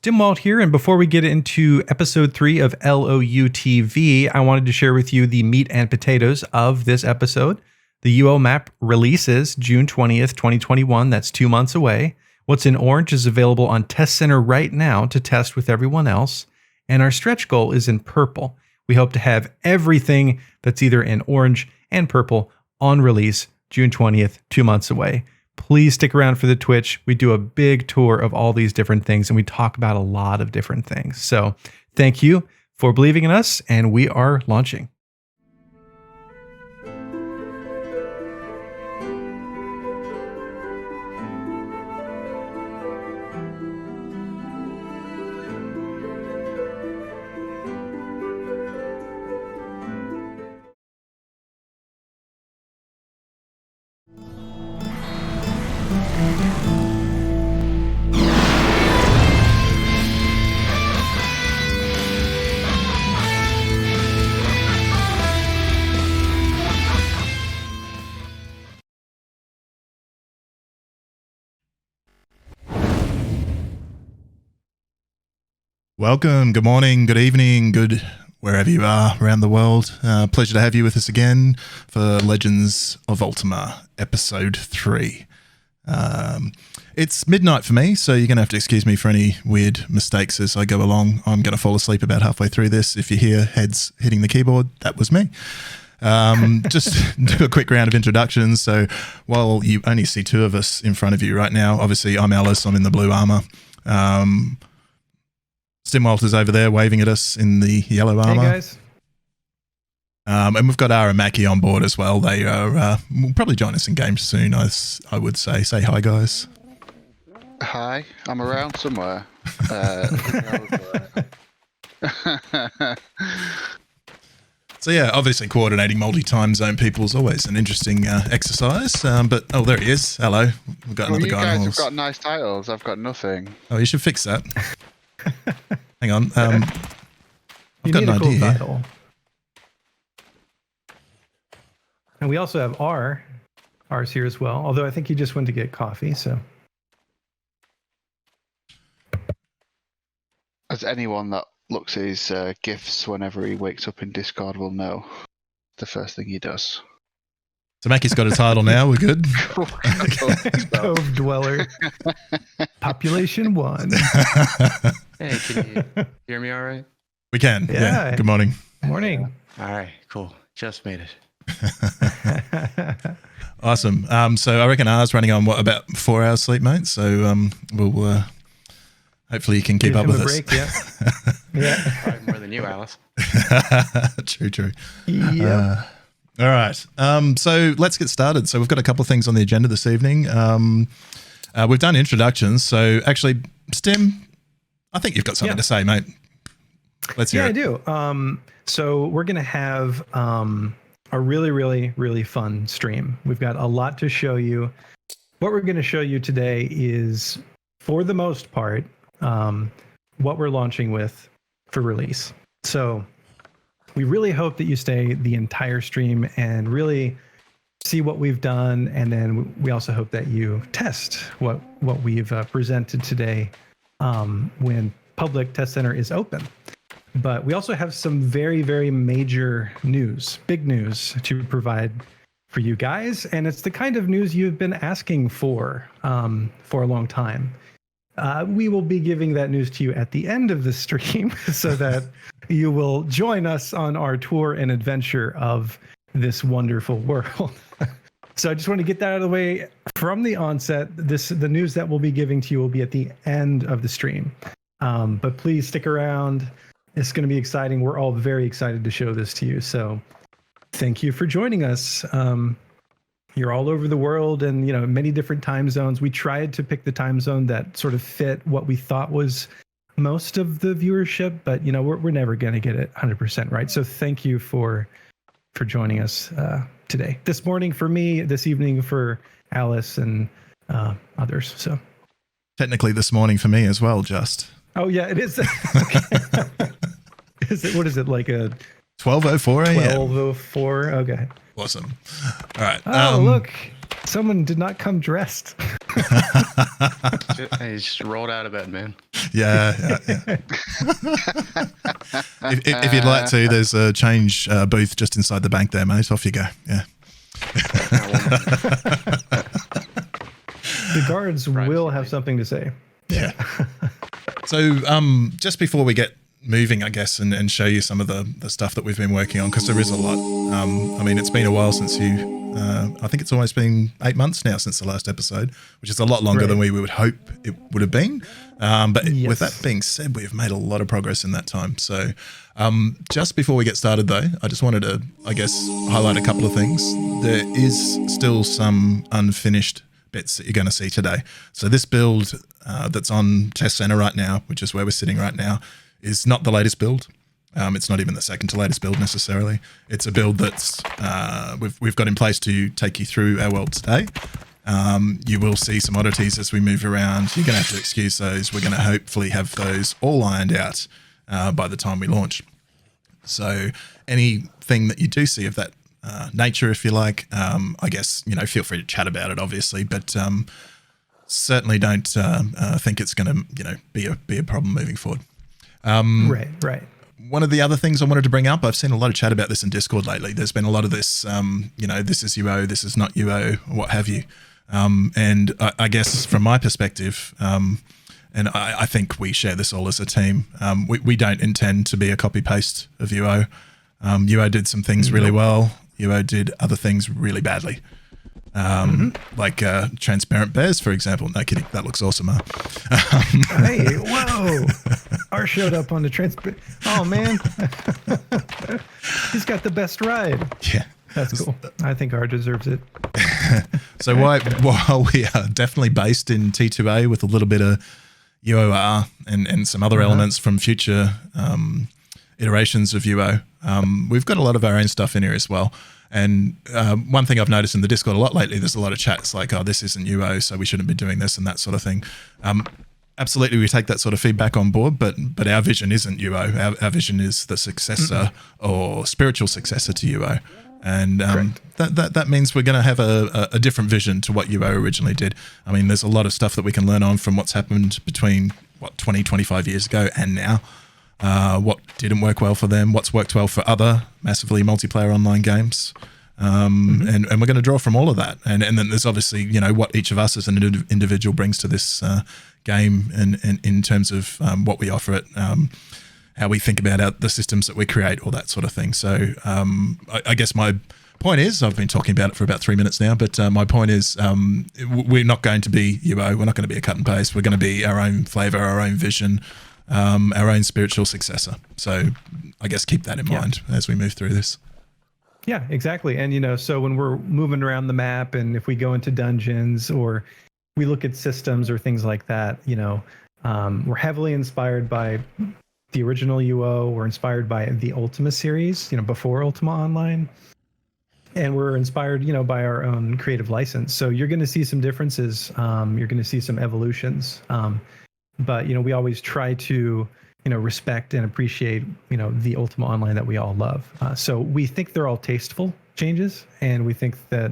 Dimwald here, and before we get into episode 3 of LOUTV, I wanted to share with you the meat and potatoes of this episode. The UO map releases June 20th, 2021. That's 2 months away. What's in orange is available on Test Center right now to test with everyone else, and our stretch goal is in purple. We hope to have everything that's either in orange and purple on release June 20th, 2 months away. Please stick around for the Twitch. We do a big tour of all these different things, and we talk about a lot of different things. So thank you for believing in us, and we are launching. Welcome, good morning, good evening, good wherever you are around the world. Pleasure to have you with us again for Legends of Ultima, Episode 3. It's midnight for me, so you're going to have to excuse me for any weird mistakes as I go along. I'm going to fall asleep about halfway through this. If you hear heads hitting the keyboard, that was me. Just do a quick round of introductions. So while you only see two of us in front of you right now, obviously I'm Alice, I'm in the blue armor. Stimwalt over there waving at us in the yellow armor. Hey guys. And we've got Ara and Mackie on board as well. They are will probably join us in game soon, I would say. Say hi, guys. Hi, I'm around somewhere. So yeah, obviously coordinating multi-time zone people is always an interesting exercise. But oh, there he is. Hello. We've got another guy on horse. You horse. guys have got nice titles. I've got nothing. Oh, you should fix that. Hang on. I've got an a cool idea here. title. And we also have R. R's here as well, although I think he just went to get coffee, so. As anyone that looks at his gifts whenever he wakes up in Discord will know, the first thing he does. So Mackie's got a title now. We're good. Cove Dweller. Population 1. Hey, can you hear me all right? We can. Yeah. Good morning. Morning. All right, cool. Just made it. Awesome. So I reckon ours running on about 4 hours sleep, mate. So we'll hopefully you can keep up with us. Break, yeah. Probably more than you, Alice. True. Yeah. All right. So let's get started. So we've got a couple of things on the agenda this evening. We've done introductions. So actually, Stim, I think you've got something to say, mate. Let's hear it. Yeah, I do. So we're going to have a really, really, really fun stream. We've got a lot to show you. What we're going to show you today is, for the most part, what we're launching with for release. So we really hope that you stay the entire stream and really see what we've done. And then we also hope that you test what we've presented today when public test center is open. But we also have some very, very major news, big news to provide for you guys. And it's the kind of news you've been asking for a long time. We will be giving that news to you at the end of the stream so that you will join us on our tour and adventure of this wonderful world. So I just want to get that out of the way from the onset. The news that we'll be giving to you will be at the end of the stream. But please stick around. It's going to be exciting. We're all very excited to show this to you. So thank you for joining us. You're all over the world and, many different time zones. We tried to pick the time zone that sort of fit what we thought was most of the viewership, but, we're never going to get it 100% right. So thank you for joining us today. This morning for me, this evening for Alice and others. So technically this morning for me as well, just. Oh, yeah, it is. What is it, like a 12:04 a.m.? 12:04, okay. Awesome. All right. Oh, look, someone did not come dressed. Hey, just rolled out of bed, man. Yeah. If you'd like to, there's a change booth just inside the bank there, mate. Off you go. Yeah. The guards will have something to say. Yeah. So just before we get moving, I guess, and show you some of the stuff that we've been working on, because there is a lot. I mean, it's been a while since I think it's almost been 8 months now since the last episode, which is a lot longer than we would hope it would have been. But with that being said, we've made a lot of progress in that time. So just before we get started, though, I just wanted to, I guess, highlight a couple of things. There is still some unfinished bits that you're going to see today. So this build that's on Test Center right now, which is where we're sitting right now, is not the latest build. It's not even the second to latest build necessarily. It's a build that's we've got in place to take you through our world today. You will see some oddities as we move around. You're going to have to excuse those. We're going to hopefully have those all ironed out by the time we launch. So anything that you do see of that nature, if you like, I guess, feel free to chat about it, obviously, but certainly don't think it's going to, be a problem moving forward. Right. One of the other things I wanted to bring up, I've seen a lot of chat about this in Discord lately. There's been a lot of this, this is UO, this is not UO, what have you. And I guess from my perspective, and I think we share this all as a team, we don't intend to be a copy-paste of UO. UO did some things really well. UO did other things really badly. Like transparent bears, for example. No kidding, that looks awesome. Hey, whoa! R showed up on the transparent. Oh man, he's got the best ride. Yeah, that's cool. I think R deserves it. So while we are definitely based in T2A with a little bit of UOR and some other elements from future iterations of UO, we've got a lot of our own stuff in here as well. And one thing I've noticed in the Discord a lot lately, there's a lot of chats like, oh, this isn't UO, so we shouldn't be doing this and that sort of thing. Absolutely, we take that sort of feedback on board, but our vision isn't UO. Our vision is the successor or spiritual successor to UO. And that means we're going to have a different vision to what UO originally did. I mean, there's a lot of stuff that we can learn on from what's happened between, 20, 25 years ago and now. What didn't work well for them, what's worked well for other massively multiplayer online games. And we're going to draw from all of that. And then there's obviously, what each of us as an individual brings to this game and in terms of what we offer it, how we think about the systems that we create, all that sort of thing. So I guess my point is, I've been talking about it for about 3 minutes now, but my point is we're not going to be UO, we're not going to be a cut and paste, we're going to be our own flavor, our own vision, our own spiritual successor. So I guess keep that in mind as we move through this. Yeah, exactly. And, so when we're moving around the map and if we go into dungeons or we look at systems or things like that, we're heavily inspired by the original UO. We're inspired by the Ultima series, before Ultima Online. And we're inspired, by our own creative license. So you're going to see some differences. You're going to see some evolutions. But, we always try to, respect and appreciate, the Ultima Online that we all love. So we think they're all tasteful changes, and we think that,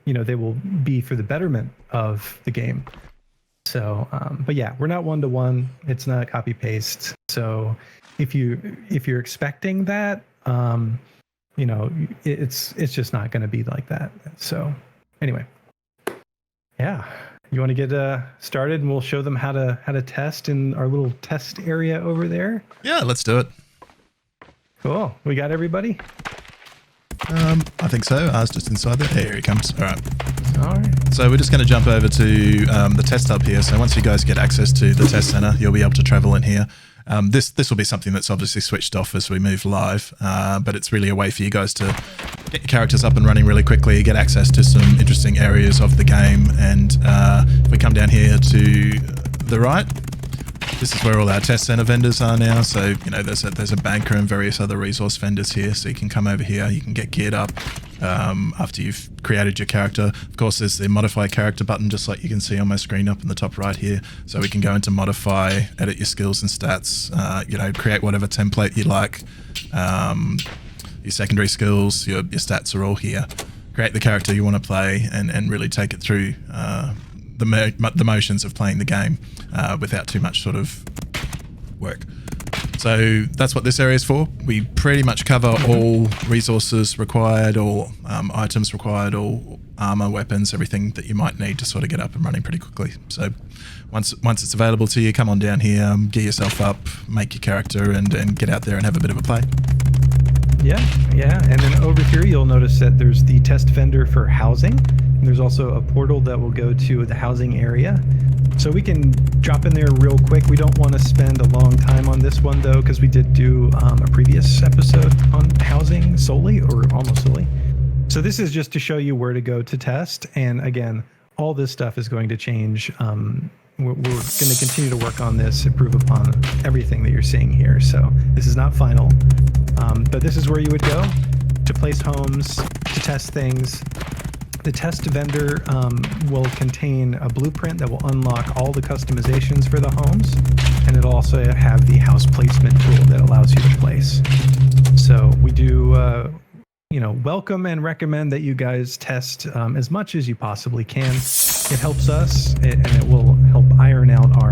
they will be for the betterment of the game. So, but yeah, we're not one-to-one. It's not copy-paste. So if you're expecting that, it's just not going to be like that. So anyway, yeah. You want to get started, and we'll show them how to test in our little test area over there? Yeah, let's do it. Cool. We got everybody? I think so. I was just inside there. Here he comes. All right. All right. So we're just going to jump over to the test hub here. So once you guys get access to the test center, you'll be able to travel in here. This will be something that's obviously switched off as we move live, but it's really a way for you guys to get your characters up and running really quickly, get access to some interesting areas of the game. And if we come down here to the right, this is where all our test center vendors are now. So, there's a banker and various other resource vendors here. So you can come over here, you can get geared up after you've created your character. Of course, there's the modify character button, just like you can see on my screen up in the top right here. So we can go into modify, edit your skills and stats, create whatever template you like. Your secondary skills, your stats are all here. Create the character you want to play and really take it through the motions of playing the game without too much sort of work. So that's what this area is for. We pretty much cover all resources required, all items required, all armor, weapons, everything that you might need to sort of get up and running pretty quickly. So once it's available to you, come on down here, gear yourself up, make your character, and get out there and have a bit of a play. Yeah. And then over here, you'll notice that there's the test vendor for housing. And there's also a portal that will go to the housing area. So we can drop in there real quick. We don't want to spend a long time on this one, though, because we did do a previous episode on housing solely, or almost solely. So this is just to show you where to go to test. And again, all this stuff is going to change. We're going to continue to work on this, improve upon everything that you're seeing here. So this is not final, but this is where you would go to place homes, to test things. The test vendor will contain a blueprint that will unlock all the customizations for the homes, and it'll also have the house placement tool that allows you to place. So we do, welcome and recommend that you guys test as much as you possibly can. It helps us, and it will help iron out our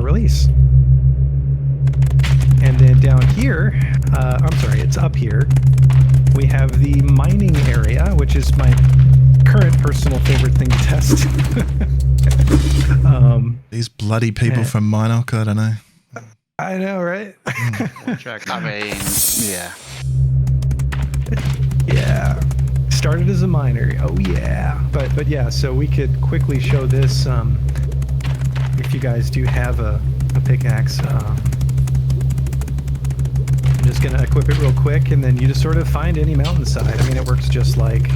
release. And then down here, it's up here. We have the mining area, which is my current personal favorite thing to test. These bloody people from Minoc, I don't know. I know, right? I mean, yeah. Yeah. Started as a miner. Oh yeah. But yeah, so we could quickly show this if you guys do have a pickaxe. I'm just gonna equip it real quick, and then you just sort of find any mountainside. I mean, it works just like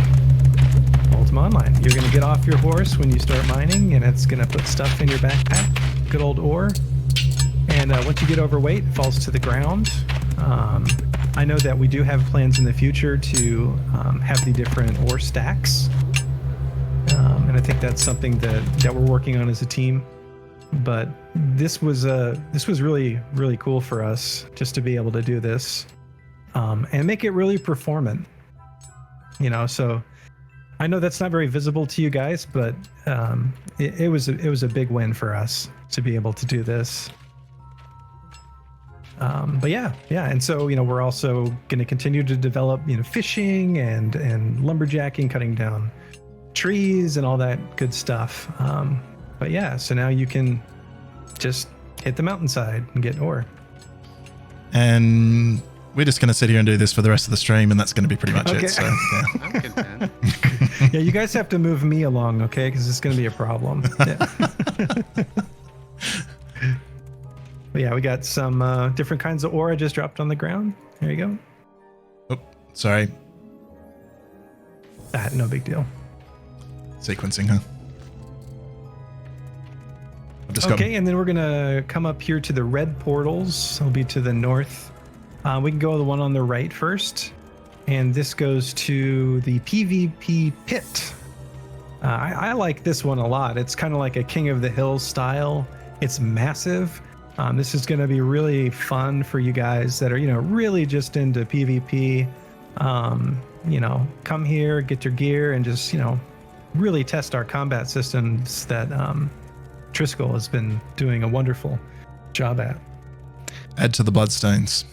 Ultima Online. You're gonna get off your horse when you start mining, and it's gonna put stuff in your backpack. Good old ore. And once you get overweight, it falls to the ground. I know that we do have plans in the future to have the different ore stacks, and I think that's something that we're working on as a team. But this was really, really cool for us just to be able to do this and make it really performant. So I know that's not very visible to you guys, but it was a big win for us to be able to do this. But yeah, and so we're also going to continue to develop fishing and lumberjacking, cutting down trees and all that good stuff. But yeah, so now you can just hit the mountainside and get ore. And we're just going to sit here and do this for the rest of the stream, and that's going to be pretty much Okay. it. So, yeah. I'm content. Yeah, you guys have to move me along, okay? Because it's going to be a problem. Yeah. But yeah, we got some different kinds of ore I just dropped on the ground. There you go. Oh, sorry. No big deal. Sequencing, huh? I've just Okay, and then we're gonna come up here to the red portals. It'll be to the north. We can go to the one on the right first, and this goes to the PvP pit. I like this one a lot. It's kind of like a King of the Hill style. It's massive. This is going to be really fun for you guys that are really just into PvP. Come here, get your gear, and just really test our combat systems that Triskel has been doing a wonderful job at. add to the bloodstains.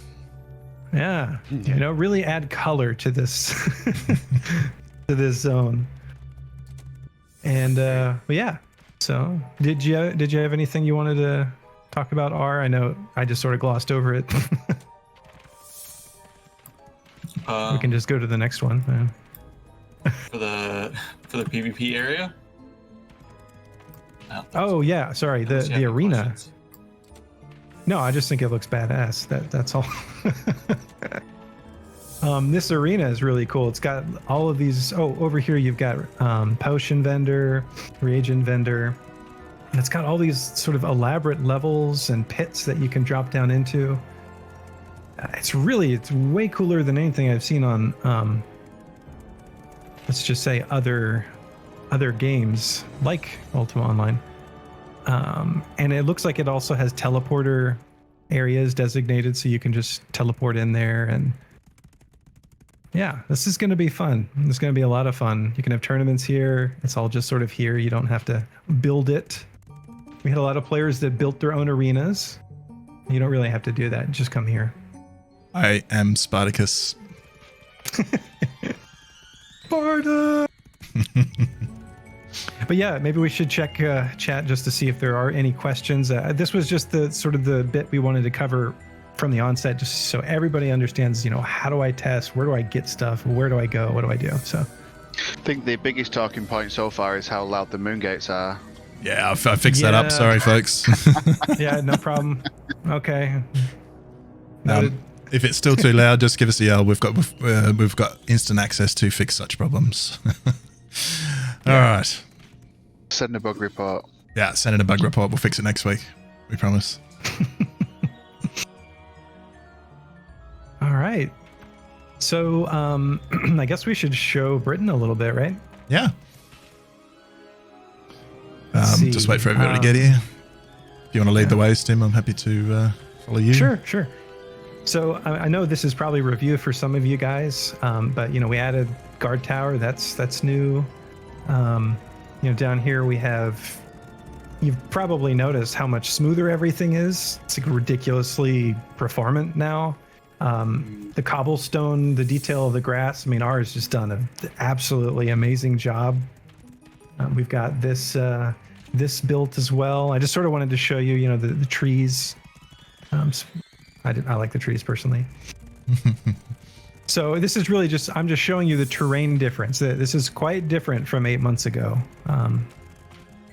Yeah, really add color to this to this zone. And but yeah, so did you have anything you wanted to talk about, R? I know I just sort of glossed over it. We can just go to the next one. For the PvP area. Oh yeah, sorry, the arena. Questions. No, I just think it looks badass. That's all. This arena is really cool. It's got all of these. Oh, over here you've got potion vendor, reagent vendor. And it's got all these sort of elaborate levels and pits that you can drop down into. It's way cooler than anything I've seen on, let's just say other games like Ultima Online. And it looks like it also has teleporter areas designated, so you can just teleport in there. And yeah, this is going to be fun. It's going to be a lot of fun. You can have tournaments here. It's all just sort of here. You don't have to build it. We had a lot of players that built their own arenas. You don't really have to do that. Just come here. I am Spartacus. Sparta! But yeah, maybe we should check chat just to see if there are any questions. This was just the sort of the bit we wanted to cover from the onset, just so everybody understands, how do I test? Where do I get stuff? Where do I go? What do I do? So I think the biggest talking point so far is how loud the moon gates are. Yeah, I fixed that up. Sorry, folks. Yeah, no problem. Okay. Noted. If it's still too loud, just give us a yell. We've got instant access to fix such problems. All right. Send a bug report. Yeah, send in a bug report. We'll fix it next week. We promise. All right. So I guess we should show Britain a little bit, right? Yeah. Let's see. Just wait for everybody to get here. If you want to lead the way, Tim, I'm happy to follow you. Sure. So I know this is probably review for some of you guys, but we added guard tower. That's new. Down here we have. You've probably noticed how much smoother everything is. It's like ridiculously performant now. The cobblestone, the detail of the grass. I mean, ours just done an absolutely amazing job. We've got this built as well. I just sort of wanted to show you, the trees. I like the trees personally. So this is really I'm just showing you the terrain difference. This is quite different from 8 months ago.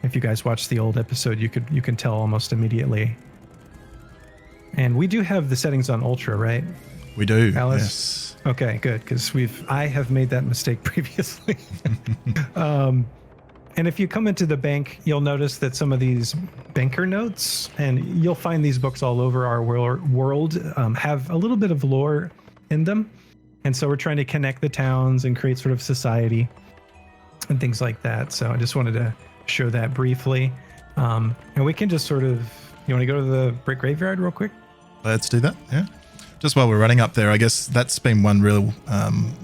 If you guys watched the old episode, you can tell almost immediately. And we do have the settings on ultra, right? We do. Alice? Yes. Okay, good, because I have made that mistake previously. And if you come into the bank, you'll notice that some of these banker notes, and you'll find these books all over our world, have a little bit of lore in them. And so we're trying to connect the towns and create sort of society and things like that. So I just wanted to show that briefly. And we can just sort of, you want to go to the brick graveyard real quick? Let's do that. Yeah. Just while we're running up there, I guess that's been one real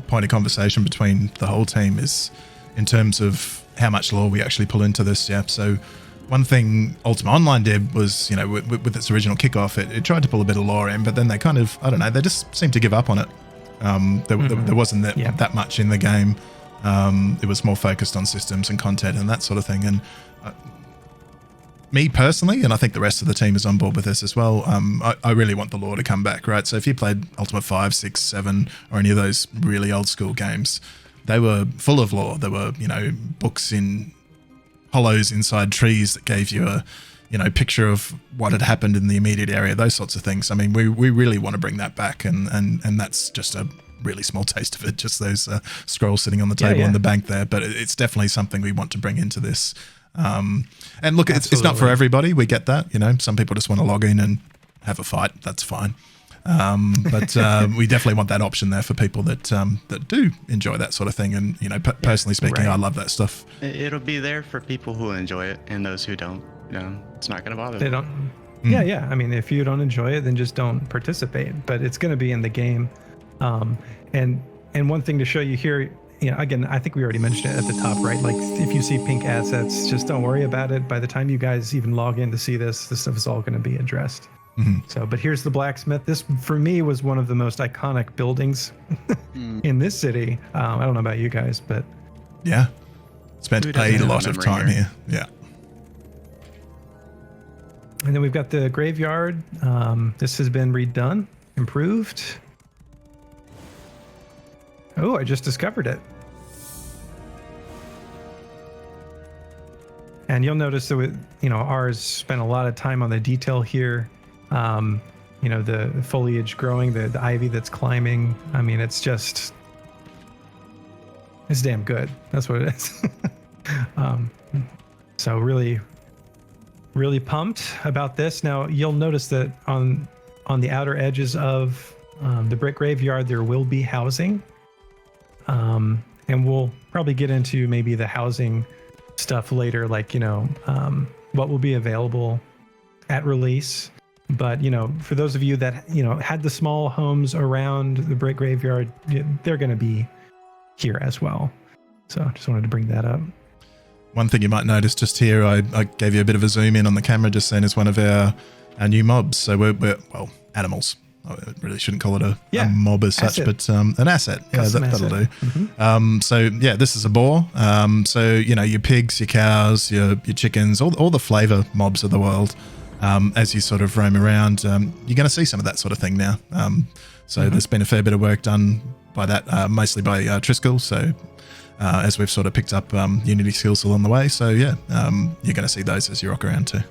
point of conversation between the whole team is in terms of how much lore we actually pull into this. Yeah. So one thing Ultima Online did was, with its original kickoff, it tried to pull a bit of lore in, but then they kind of, I don't know, they just seemed to give up on it. There wasn't that much in the game. It was more focused on systems and content and that sort of thing. And me personally, and I think the rest of the team is on board with this as well, I really want the lore to come back, right? So if you played Ultima 5, 6, 7, or any of those really old school games, they were full of lore. There were, books in hollows inside trees that gave you a, picture of what had happened in the immediate area, those sorts of things. I mean, we really want to bring that back, and that's just a really small taste of it, just those scrolls sitting on the table in the bank there. But it's definitely something we want to bring into this. And look, it's not for everybody. We get that. Some people just want to log in and have a fight. That's fine. But we definitely want that option there for people that do enjoy that sort of thing. And personally speaking, I love that stuff. It'll be there for people who enjoy it, and those who don't, it's not going to bother them. They don't. Yeah. I mean, if you don't enjoy it, then just don't participate. But it's going to be in the game. And one thing to show you here, again, I think we already mentioned it at the top, right? Like if you see pink assets, just don't worry about it. By the time you guys even log in to see this stuff is all going to be addressed. Mm-hmm. So, but here's the blacksmith. This, for me, was one of the most iconic buildings in this city. I don't know about you guys, but yeah, spent a lot of time here. Yeah. And then we've got the graveyard. This has been redone, improved. Oh, I just discovered it. And you'll notice that ours spent a lot of time on the detail here. The foliage growing, the ivy that's climbing. I mean, it's damn good. That's what it is. So really, really pumped about this. Now you'll notice that on the outer edges of the brick graveyard, there will be housing. And we'll probably get into maybe the housing stuff later, like, what will be available at release. But for those of you that had the small homes around the brick graveyard, they're going to be here as well. So just wanted to bring that up. One thing you might notice just here, I gave you a bit of a zoom in on the camera just then, is one of our new mobs. So we're well, animals. I really shouldn't call it a mob as such, but an asset. Yeah, that'll do. Mm-hmm. So yeah, this is a boar. So your pigs, your cows, your chickens, all the flavor mobs of the world. As you sort of roam around, you're going to see some of that sort of thing now. So there's been a fair bit of work done by that, mostly by Triskel. So as we've sort of picked up Unity skills along the way. So yeah, you're going to see those as you rock around too.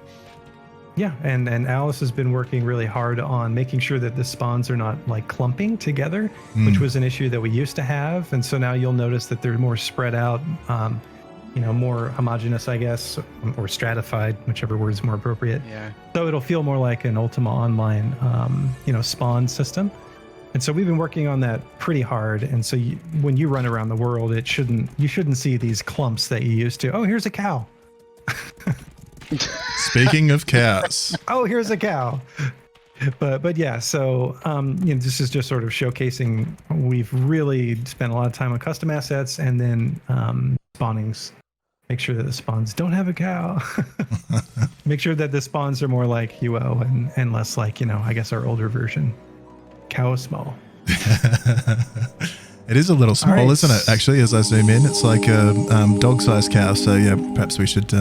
Yeah, and Alice has been working really hard on making sure that the spawns are not like clumping together, which was an issue that we used to have. And so now you'll notice that they're more spread out, more homogeneous, I guess, or stratified, whichever word is more appropriate. Yeah. So it'll feel more like an Ultima Online, spawn system. And so we've been working on that pretty hard. And so when you run around the world, you shouldn't see these clumps that you used to. Oh, here's a cow. Speaking of cows. Oh, here's a cow. But yeah, so this is just sort of showcasing we've really spent a lot of time on custom assets and then spawnings. Make sure that the spawns don't have a cow. Make sure that the spawns are more like UO and less like, I guess our older version. Cow is small. It is a little small, right. Isn't it? Actually, as I zoom in, it's like a dog-sized cow. So yeah, perhaps we should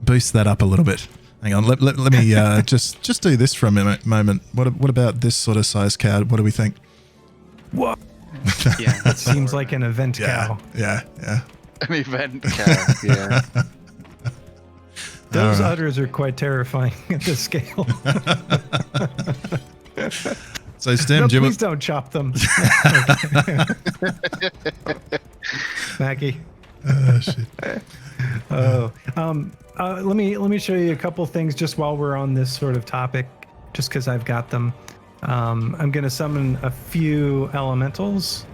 boost that up a little bit. Hang on, let me just do this for a moment. What about this sort of size cow? What do we think? What? Yeah, That seems like an event cow. Yeah. An event cow, yeah. Those All right. udders are quite terrifying at this scale. So Stem, No, do you please don't chop them. Mackie. Oh shit. Let me show you a couple things just while we're on this sort of topic, just because I've got them. I'm going to summon a few elementals.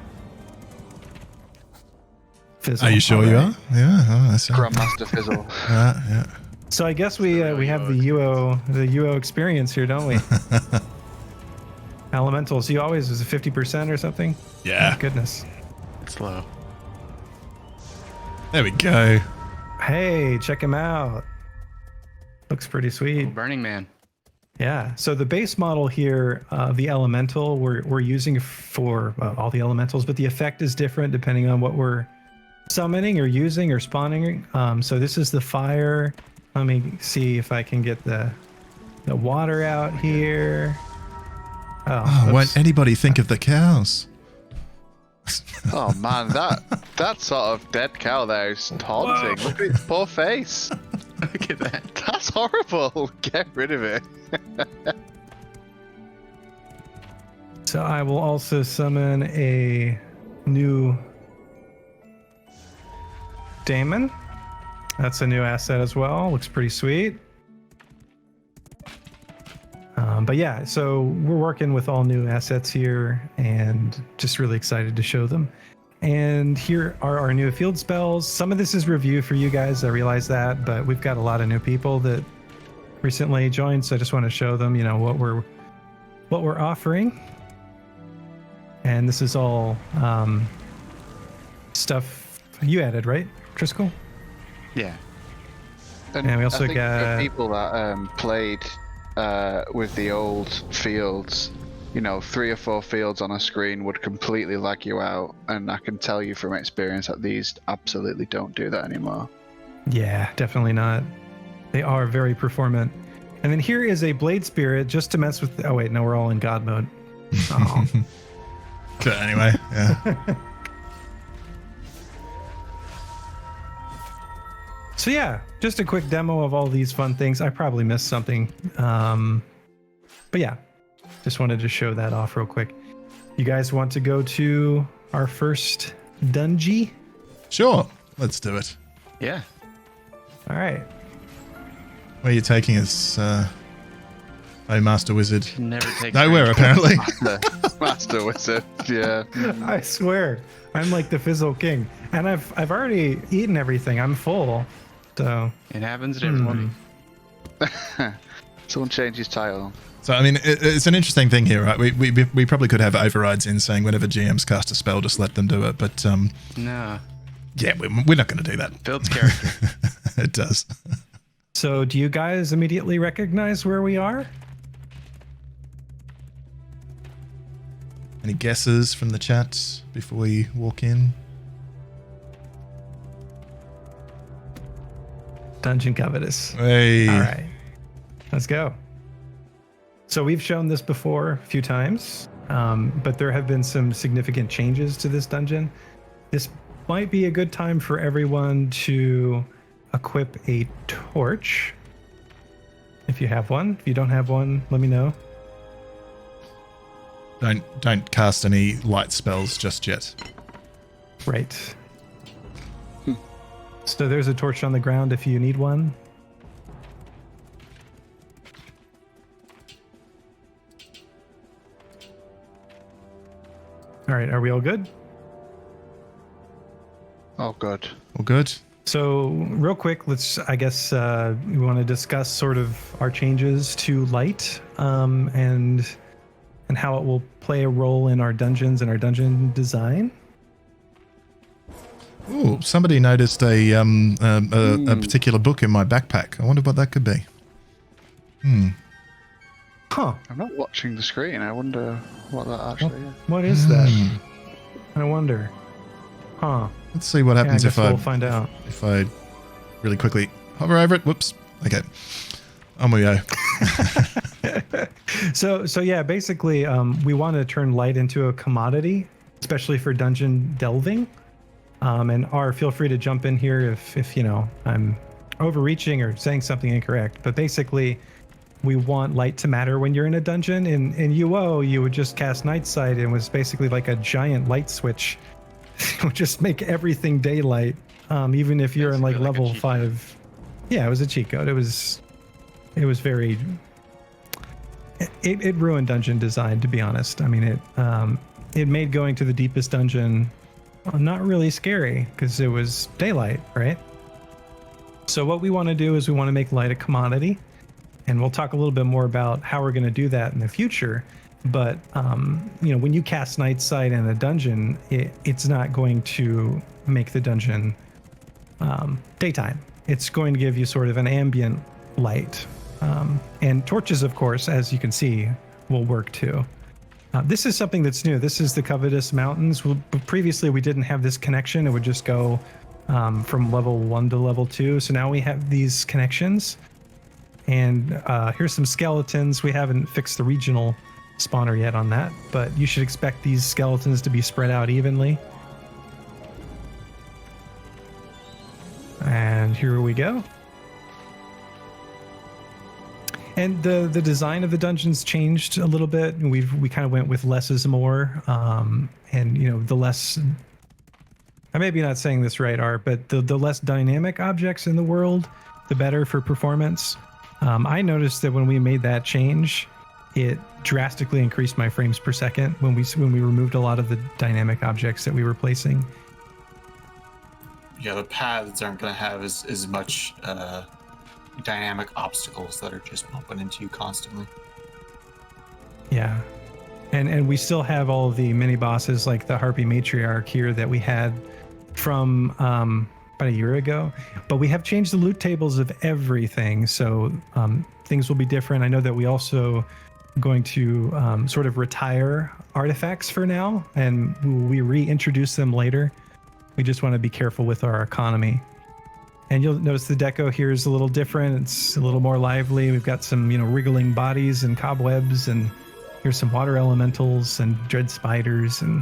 Fizzle. Are you sure you are? Yeah. Oh, that's Grandmaster Fizzle. yeah. So I guess we have the UO experience here, don't we? Elementals. You always was 50% or something. Yeah. Oh, goodness. it's low. There we go. Hey, check him out. Looks pretty sweet. Oh, Burning Man. Yeah. So the base model here, the elemental, we're using for all the elementals, but the effect is different depending on what we're summoning or using or spawning. So this is the fire. Let me see if I can get the water out here. Oh, won't anybody think of the cows? Oh man, that sort of dead cow there is taunting. Look at its poor face. Look at that. That's horrible. Get rid of it. So I will also summon a new Daemon. That's a new asset as well. Looks pretty sweet. But yeah, so we're working with all new assets here and just really excited to show them. And here are our new field spells. Some of this is review for you guys. I realize that, but we've got a lot of new people that recently joined. So I just want to show them, what we're offering. And this is all stuff you added, right, Triskel? Yeah. And we also I think got- for people that played with the old fields, 3 or 4 fields on a screen would completely lag you out, and I can tell you from experience that these absolutely don't do that anymore. Yeah, definitely not. They are very performant. And then here is a Blade Spirit just to mess with... Oh, wait, no, we're all in God mode. Oh. So anyway, yeah. So yeah, just a quick demo of all these fun things. I probably missed something. But yeah, just wanted to show that off real quick. You guys want to go to our first dungeon? Sure, let's do it. Yeah. All right. Where are you taking us, oh Master Wizard? Never take Nowhere, apparently. Master Wizard, yeah. I swear, I'm like the Fizzle King. And I've already eaten everything. I'm full. So It happens to everybody. Someone change his title. So, I mean, it's an interesting thing here, right? We probably could have overrides in saying whenever GMs cast a spell, just let them do it. But, No. yeah, we're not going to do that. Builds character. It does. So do you guys immediately recognize where we are? Any guesses from the chat before we walk in? Dungeon Covetous. Hey. All right, let's go. So we've shown this before a few times, but there have been some significant changes to this dungeon. This might be a good time for everyone to equip a torch. If you have one. If you don't have one, let me know. Don't cast any light spells just yet. Right. So there's a torch on the ground if you need one. All right, are we all good? Oh, good. All good? So real quick, we want to discuss sort of our changes to light and how it will play a role in our dungeons and our dungeon design. Ooh, somebody noticed a particular book in my backpack. I wonder what that could be. Huh. I'm not watching the screen. I wonder what that actually is. What is that? I wonder. Huh. Let's see what happens I guess we'll find out. if I really quickly hover over it. Whoops. Okay. On we go. So yeah, basically, we want to turn light into a commodity, especially for dungeon delving. And feel free to jump in here if you know I'm overreaching or saying something incorrect. But basically, we want light to matter when you're in a dungeon. In UO, you would just cast Night Sight, and it was basically like a giant light switch. It would just make everything daylight, even if you're in like Basically like a level cheat 5. Yeah, it was a cheat code. It was very. It ruined dungeon design, to be honest. I mean, it made going to the deepest dungeon not really scary because it was daylight, right? So what we want to do is we want to make light a commodity, and we'll talk a little bit more about how we're going to do that in the future. But when you cast Night Sight in a dungeon, it's not going to make the dungeon daytime. It's going to give you sort of an ambient light. And torches, of course, as you can see, will work too. This is something that's new. This is the Covetous Mountains. Previously, we didn't have this connection. It would just go from level 1 to level 2. So now we have these connections. And here's some skeletons. We haven't fixed the regional spawner yet on that, but you should expect these skeletons to be spread out evenly. And here we go. And the design of the dungeons changed a little bit. We kind of went with less is more, and the less. I may be not saying this right, Art, but the less dynamic objects in the world, the better for performance. I noticed that when we made that change, it drastically increased my frames per second when we removed a lot of the dynamic objects that we were placing. Yeah, the paths aren't going to have as much dynamic obstacles that are just bumping into you constantly. Yeah. And we still have all of the mini bosses like the Harpy Matriarch here that we had from about a year ago. But we have changed the loot tables of everything, so things will be different. I know that we also going to sort of retire artifacts for now, and we reintroduce them later. We just want to be careful with our economy. And you'll notice the deco here is a little different. It's a little more lively. We've got some, wriggling bodies and cobwebs, and here's some water elementals and dread spiders and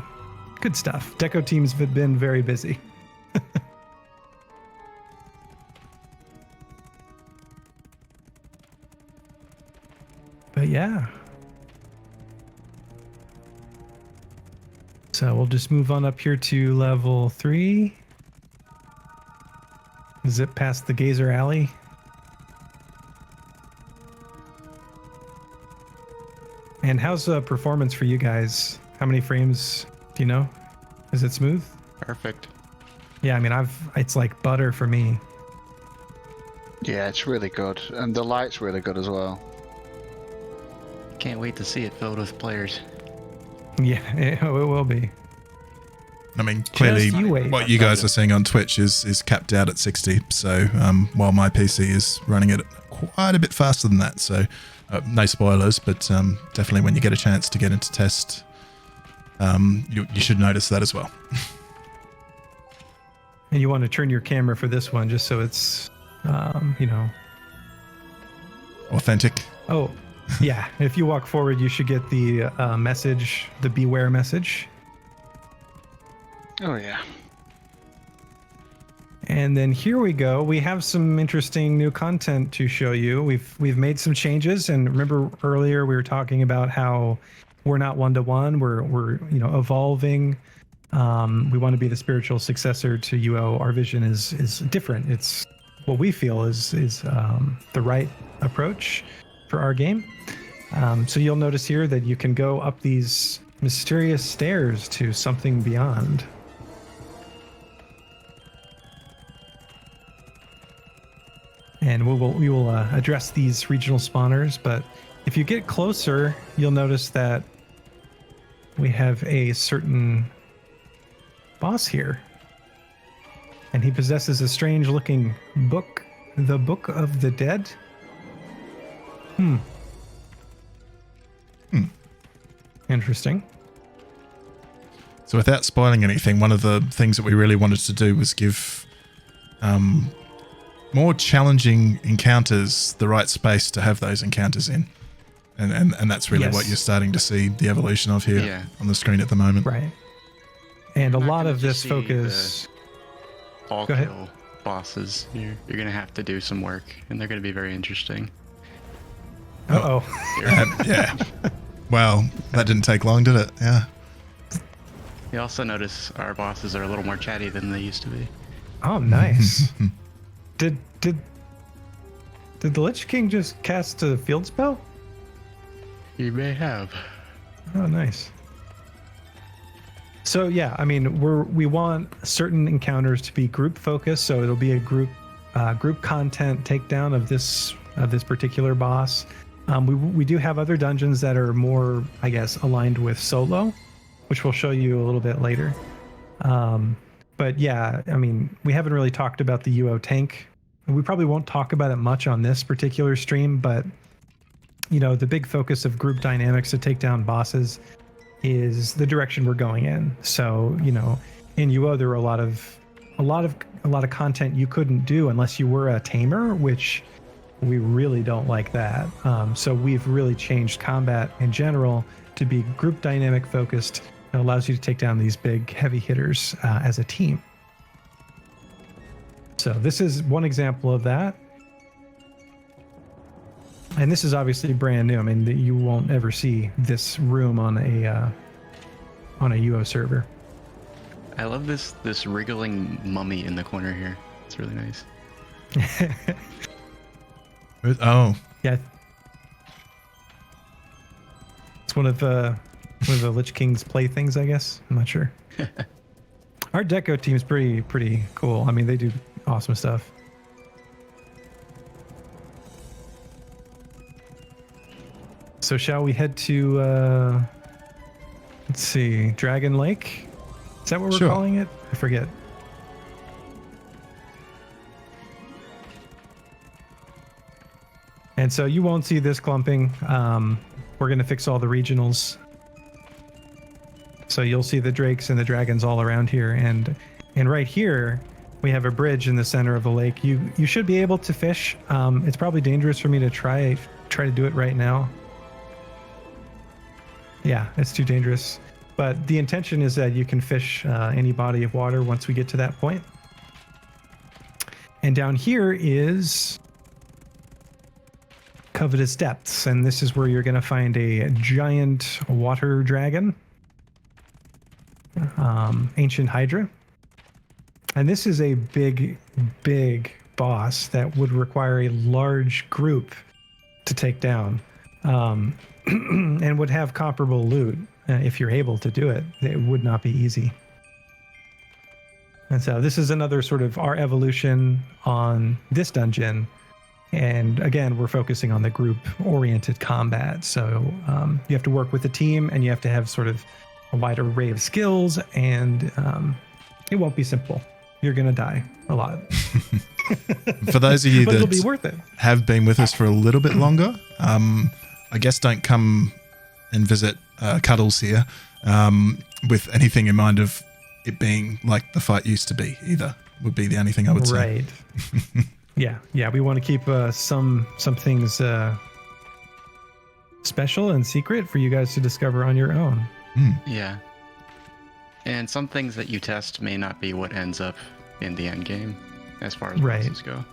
good stuff. Deco teams have been very busy. But yeah. So we'll just move on up here to level 3. Zip past the Gazer Alley. And how's performance for you guys? How many frames do you know? Is it smooth? Perfect. Yeah, I mean, it's like butter for me. Yeah, it's really good. And the light's really good as well. Can't wait to see it filled with players. Yeah, it will be. I mean, clearly, you wait. what you guys are seeing on Twitch is capped out at 60. So while my PC is running it quite a bit faster than that. So no spoilers, but definitely when you get a chance to get into test, you should notice that as well. And you want to turn your camera for this one just so it's, Authentic. Oh, yeah. If you walk forward, you should get the message, the beware message. Oh yeah. And then here we go. We have some interesting new content to show you. We've made some changes, and remember earlier we were talking about how we're not one-to-one. We're evolving. We want to be the spiritual successor to UO. Our vision is different. It's what we feel is the right approach for our game. So you'll notice here that you can go up these mysterious stairs to something beyond. And we will address these regional spawners, but if you get closer, you'll notice that we have a certain boss here. And he possesses a strange looking book, the Book of the Dead. Interesting. So without spoiling anything, one of the things that we really wanted to do was give more challenging encounters the right space to have those encounters in. And that's really what you're starting to see the evolution of here on the screen at the moment. Right. And a Not lot gonna of just this see focus... All Go ahead. kill bosses. You're going to have to do some work, and they're going to be very interesting. Uh-oh. Yeah. Well, that didn't take long, did it? Yeah. You also notice our bosses are a little more chatty than they used to be. Oh, nice. Did the Lich King just cast a field spell? You may have. Oh, nice. So yeah, I mean, we want certain encounters to be group focused, so it'll be a group content takedown of this particular boss. We do have other dungeons that are more, I guess, aligned with solo, which we'll show you a little bit later. But yeah, I mean, we haven't really talked about the UO tank. We probably won't talk about it much on this particular stream, but the big focus of group dynamics to take down bosses is the direction we're going in. So, in UO there were a lot of content you couldn't do unless you were a tamer, which we really don't like that. So we've really changed combat in general to be group dynamic focused. It allows you to take down these big heavy hitters as a team. So this is one example of that. And this is obviously brand new. I mean, you won't ever see this room on a UO server. I love this wriggling mummy in the corner here. It's really nice. Oh. Yeah. It's one of the Lich King's playthings, I guess. I'm not sure. Our deco team's pretty cool. I mean, they do awesome stuff. So shall we head to let's see, Dragon Lake? Is that what we're calling it? I forget. And so you won't see this clumping. We're going to fix all the regionals. So you'll see the drakes and the dragons all around here. And right here, we have a bridge in the center of the lake. You should be able to fish. It's probably dangerous for me to try to do it right now. Yeah, it's too dangerous. But the intention is that you can fish any body of water once we get to that point. And down here is Covetous Depths, and this is where you're going to find a giant water dragon, ancient hydra. And this is a big boss that would require a large group to take down. And would have comparable loot if you're able to do it. It would not be easy. And so this is another sort of our evolution on this dungeon And again, we're focusing on the group-oriented combat. So you have to work with a team, and you have to have sort of a wide array of skills, and it won't be simple. You're going to die a lot. For those of you But it'll be that worth it. have been with us for a little bit longer, I guess don't come and visit Cuddles here with anything in mind of it being like the fight used to be either, would be the only thing I would say. Right. Yeah. We want to keep some things special and secret for you guys to discover on your own. Yeah. And some things that you test may not be what ends up in the end game, as far as Right. bosses go.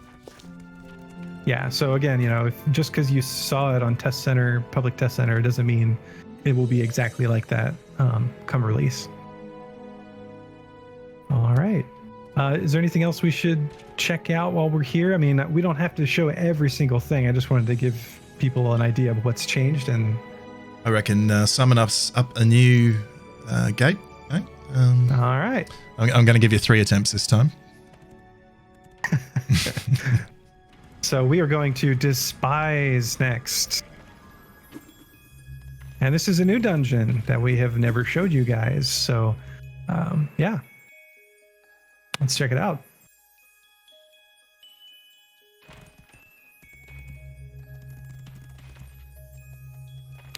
Yeah. So again, just because you saw it on public test center, it doesn't mean it will be exactly like that come release. All right. Is there anything else we should check out while we're here? I mean, we don't have to show every single thing. I just wanted to give people an idea of what's changed. And I reckon summon us up a new gate. Right? all right. I'm going to give you 3 attempts this time. So we are going to Despise next. And this is a new dungeon that we have never showed you guys. So, yeah. Let's check it out.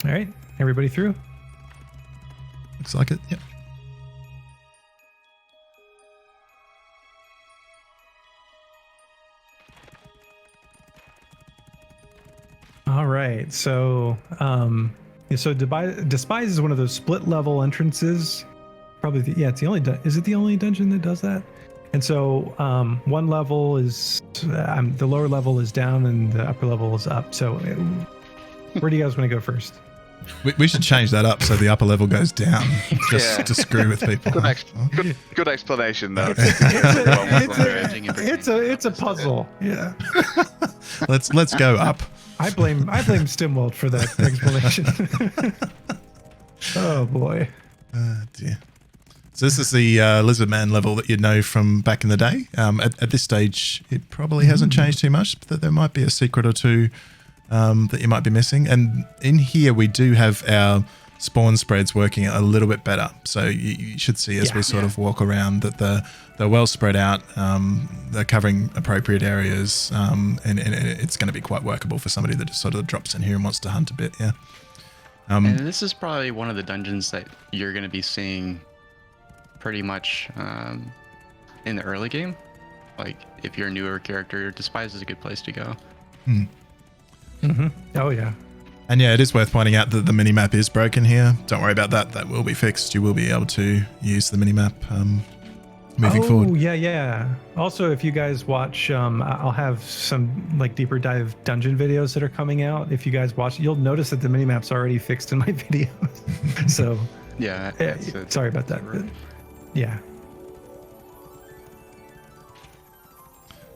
All right. Everybody through? Looks like it. Yep. All right. So, Despise is one of those split level entrances. Probably, it's the only. Is it the only dungeon that does that? And so, one level is the lower level is down, and the upper level is up. So, where do you guys want to go first? We should change that up so the upper level goes down, just Yeah. to screw with people. Good explanation, though. It's a puzzle. Yeah. Let's go up. I blame Stimwald for that explanation. Oh boy. Dear. So this is the Lizard Man level that you'd know from back in the day. At this stage, it probably hasn't changed too much, but there might be a secret or two that you might be missing. And in here, we do have our spawn spreads working a little bit better. So you should see as we sort of walk around that they're well spread out. They're covering appropriate areas, and it's going to be quite workable for somebody that just sort of drops in here and wants to hunt a bit. Yeah. And this is probably one of the dungeons that you're going to be seeing pretty much in the early game. Like, if you're a newer character, Despise is a good place to go. Mm-hmm. Oh yeah. And yeah, it is worth pointing out that the minimap is broken here. Don't worry about that. That will be fixed. You will be able to use the minimap moving forward. Oh yeah. Also, if you guys watch, I'll have some like deeper dive dungeon videos that are coming out. If you guys watch, you'll notice that the minimap's already fixed in my videos. So Yeah. sorry about that. But, yeah.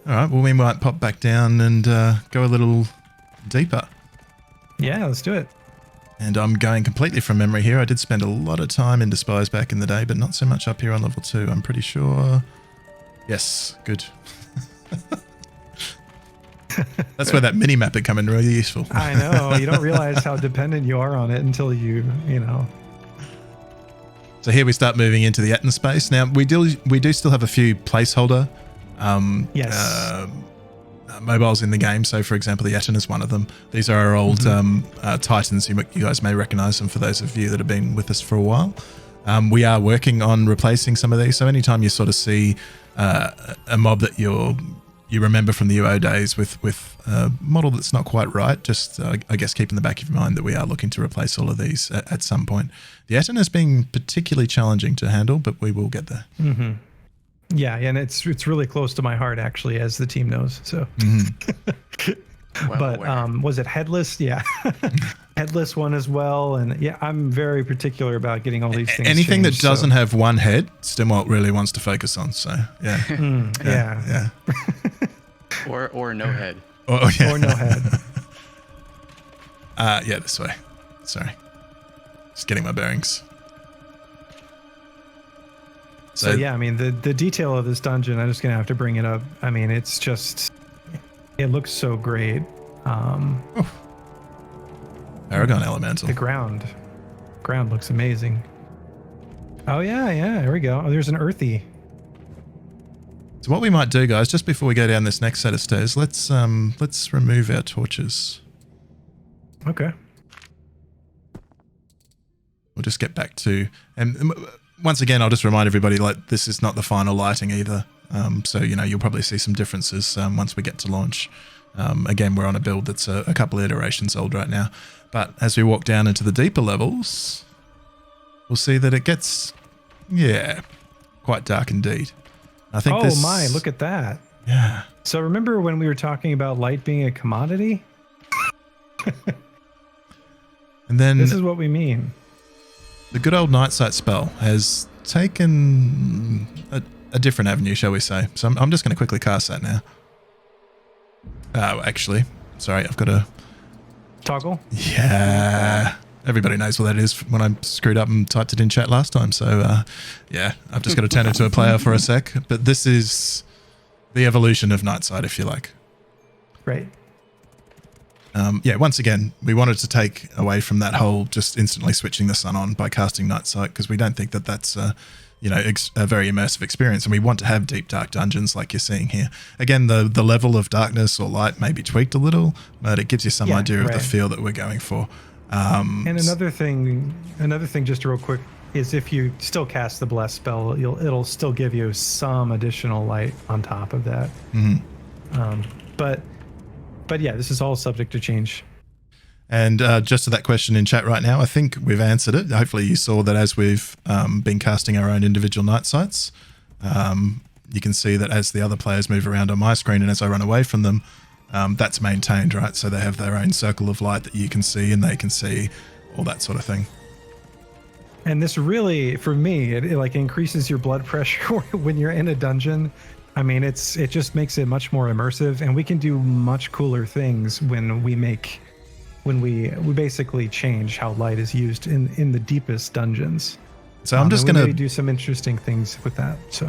All right. Well, we might pop back down and go a little deeper. Yeah, let's do it. And I'm going completely from memory here. I did spend a lot of time in Despise back in the day, but not so much up here on level 2. I'm pretty sure. Yes, good. That's where that mini-map would come in really useful. I know. You don't realize how dependent you are on it until you know. So here we start moving into the Atten space. Now, we do still have a few placeholder mobiles in the game. So, for example, the Atten is one of them. These are our old Titans. You guys may recognize them for those of you that have been with us for a while. We are working on replacing some of these. So anytime you sort of see a mob that you remember from the UO days with a model that's not quite right, just I guess keep in the back of your mind that we are looking to replace all of these at some point. The Atten has been particularly challenging to handle, but we will get there. Mm-hmm. Yeah, and it's really close to my heart, actually, as the team knows. So, but was it headless? Yeah, headless one as well. And yeah, I'm very particular about getting all these things. Anything changed, that doesn't have one head, Stimwalt really wants to focus on. So yeah, yeah. or no head. Or no head. Yeah, this way. Sorry, just getting my bearings. So yeah, I mean the detail of this dungeon, I'm just gonna have to bring it up. I mean, it's just It looks so great. Paragon Elemental. The ground looks amazing. Oh yeah, there we go. Oh, there's an earthy. So what we might do, guys, just before we go down this next set of stairs, let's remove our torches. Okay. We'll just get back to, and once again, I'll just remind everybody, like, this is not the final lighting either. So, you know, you'll probably see some differences once we get to launch. Again, we're on a build that's a couple of iterations old right now. But as we walk down into the deeper levels, we'll see that it gets, quite dark indeed. I think Oh my, look at that. Yeah. So remember when we were talking about light being a commodity? And then This is what we mean. the good old Night Sight spell has taken a different avenue, shall we say. So I'm just going to quickly cast that now. Oh, actually, sorry, I've got to... Toggle? Yeah. Everybody knows what that is when I screwed up and typed it in chat last time. So, I've just got to turn into a player for a sec. But this is the evolution of Night Sight, if you like. Right. Once again, we wanted to take away from that whole just instantly switching the sun on by casting Night Sight, because we don't think that that's a very immersive experience, and we want to have deep dark dungeons like you're seeing here. Again, the level of darkness or light may be tweaked a little, but it gives you some idea of the feel that we're going for. And another thing just real quick is if you still cast the bless spell, it'll still give you some additional light on top of that. Mm-hmm. But yeah, this is all subject to change. And just to that question in chat right now, I think we've answered it. Hopefully you saw that as we've been casting our own individual night sights, you can see that as the other players move around on my screen and as I run away from them, that's maintained, right? So they have their own circle of light that you can see and they can see, all that sort of thing. And this really, for me, it like increases your blood pressure when you're in a dungeon. I mean, it just makes it much more immersive, and we can do much cooler things when we basically change how light is used in the deepest dungeons. So I'm just going to do some interesting things with that. So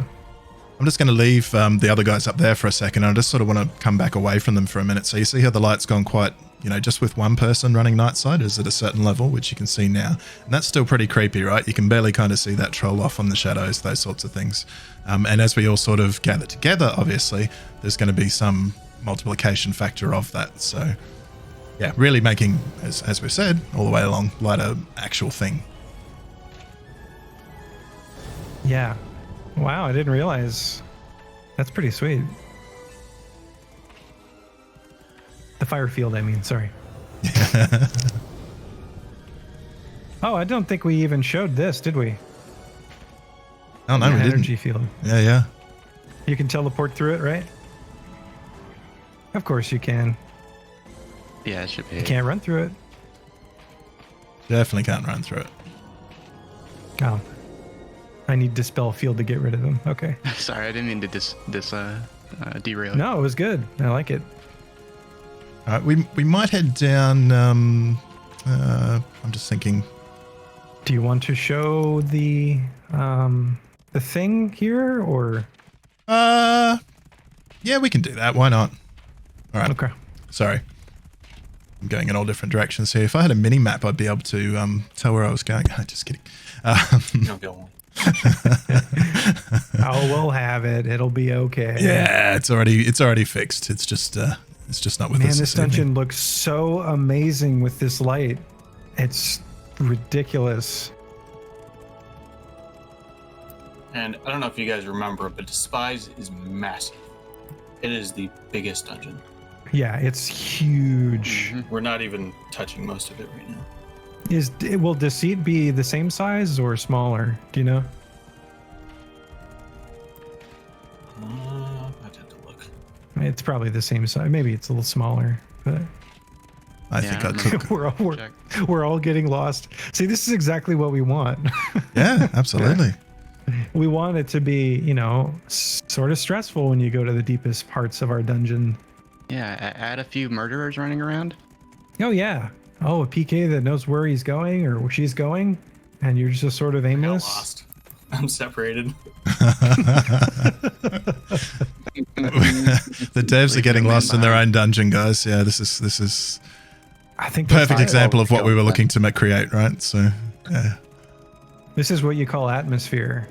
I'm just going to leave the other guys up there for a second. I just sort of want to come back away from them for a minute. So you see how the light's gone quite, just with one person running night sight is at a certain level, which you can see now. And that's still pretty creepy, right? You can barely kind of see that troll off on the shadows, those sorts of things. And as we all sort of gather together, obviously, there's going to be some multiplication factor of that. So yeah, really making, as we've said, all the way along, light a actual thing. Yeah. Wow, I didn't realize. That's pretty sweet. The fire field, I mean, sorry. Oh, I don't think we even showed this, did we? Oh, no, we didn't. Energy field. Yeah. You can teleport through it, right? Of course you can. Yeah, it should be. You can't run through it. Definitely can't run through it. Oh. I need Dispel Field to get rid of them. Okay. Sorry, I didn't mean to derail. No, it was good. I like it. All right, we might head down. I'm just thinking. Do you want to show the thing here, or? Yeah, we can do that. Why not? All right. Okay. Sorry. I'm going in all different directions here. If I had a mini map, I'd be able to tell where I was going. Just kidding. No, go on. Oh, we'll have it. It'll be okay. Yeah, it's already fixed. It's just not with us. Man, this dungeon looks so amazing with this light. It's ridiculous. And I don't know if you guys remember, but Despise is massive. It is the biggest dungeon. Yeah, it's huge. Mm-hmm. We're not even touching most of it right now. Will Deceit be the same size or smaller? Do you know? I'd have to look. It's probably the same size. Maybe it's a little smaller, but I think I took. we're all getting lost. See, this is exactly what we want. Yeah, absolutely. We want it to be, sort of stressful when you go to the deepest parts of our dungeon. Yeah, add a few murderers running around. Oh yeah. Oh, a PK that knows where he's going or where she's going, and you're just sort of I got aimless. lost. I'm separated. The devs are Leave getting your man lost in their behind. own dungeon, guys. Yeah, this is I think that's perfect fine. example of what we were looking to create, right? So, yeah. This is what you call atmosphere.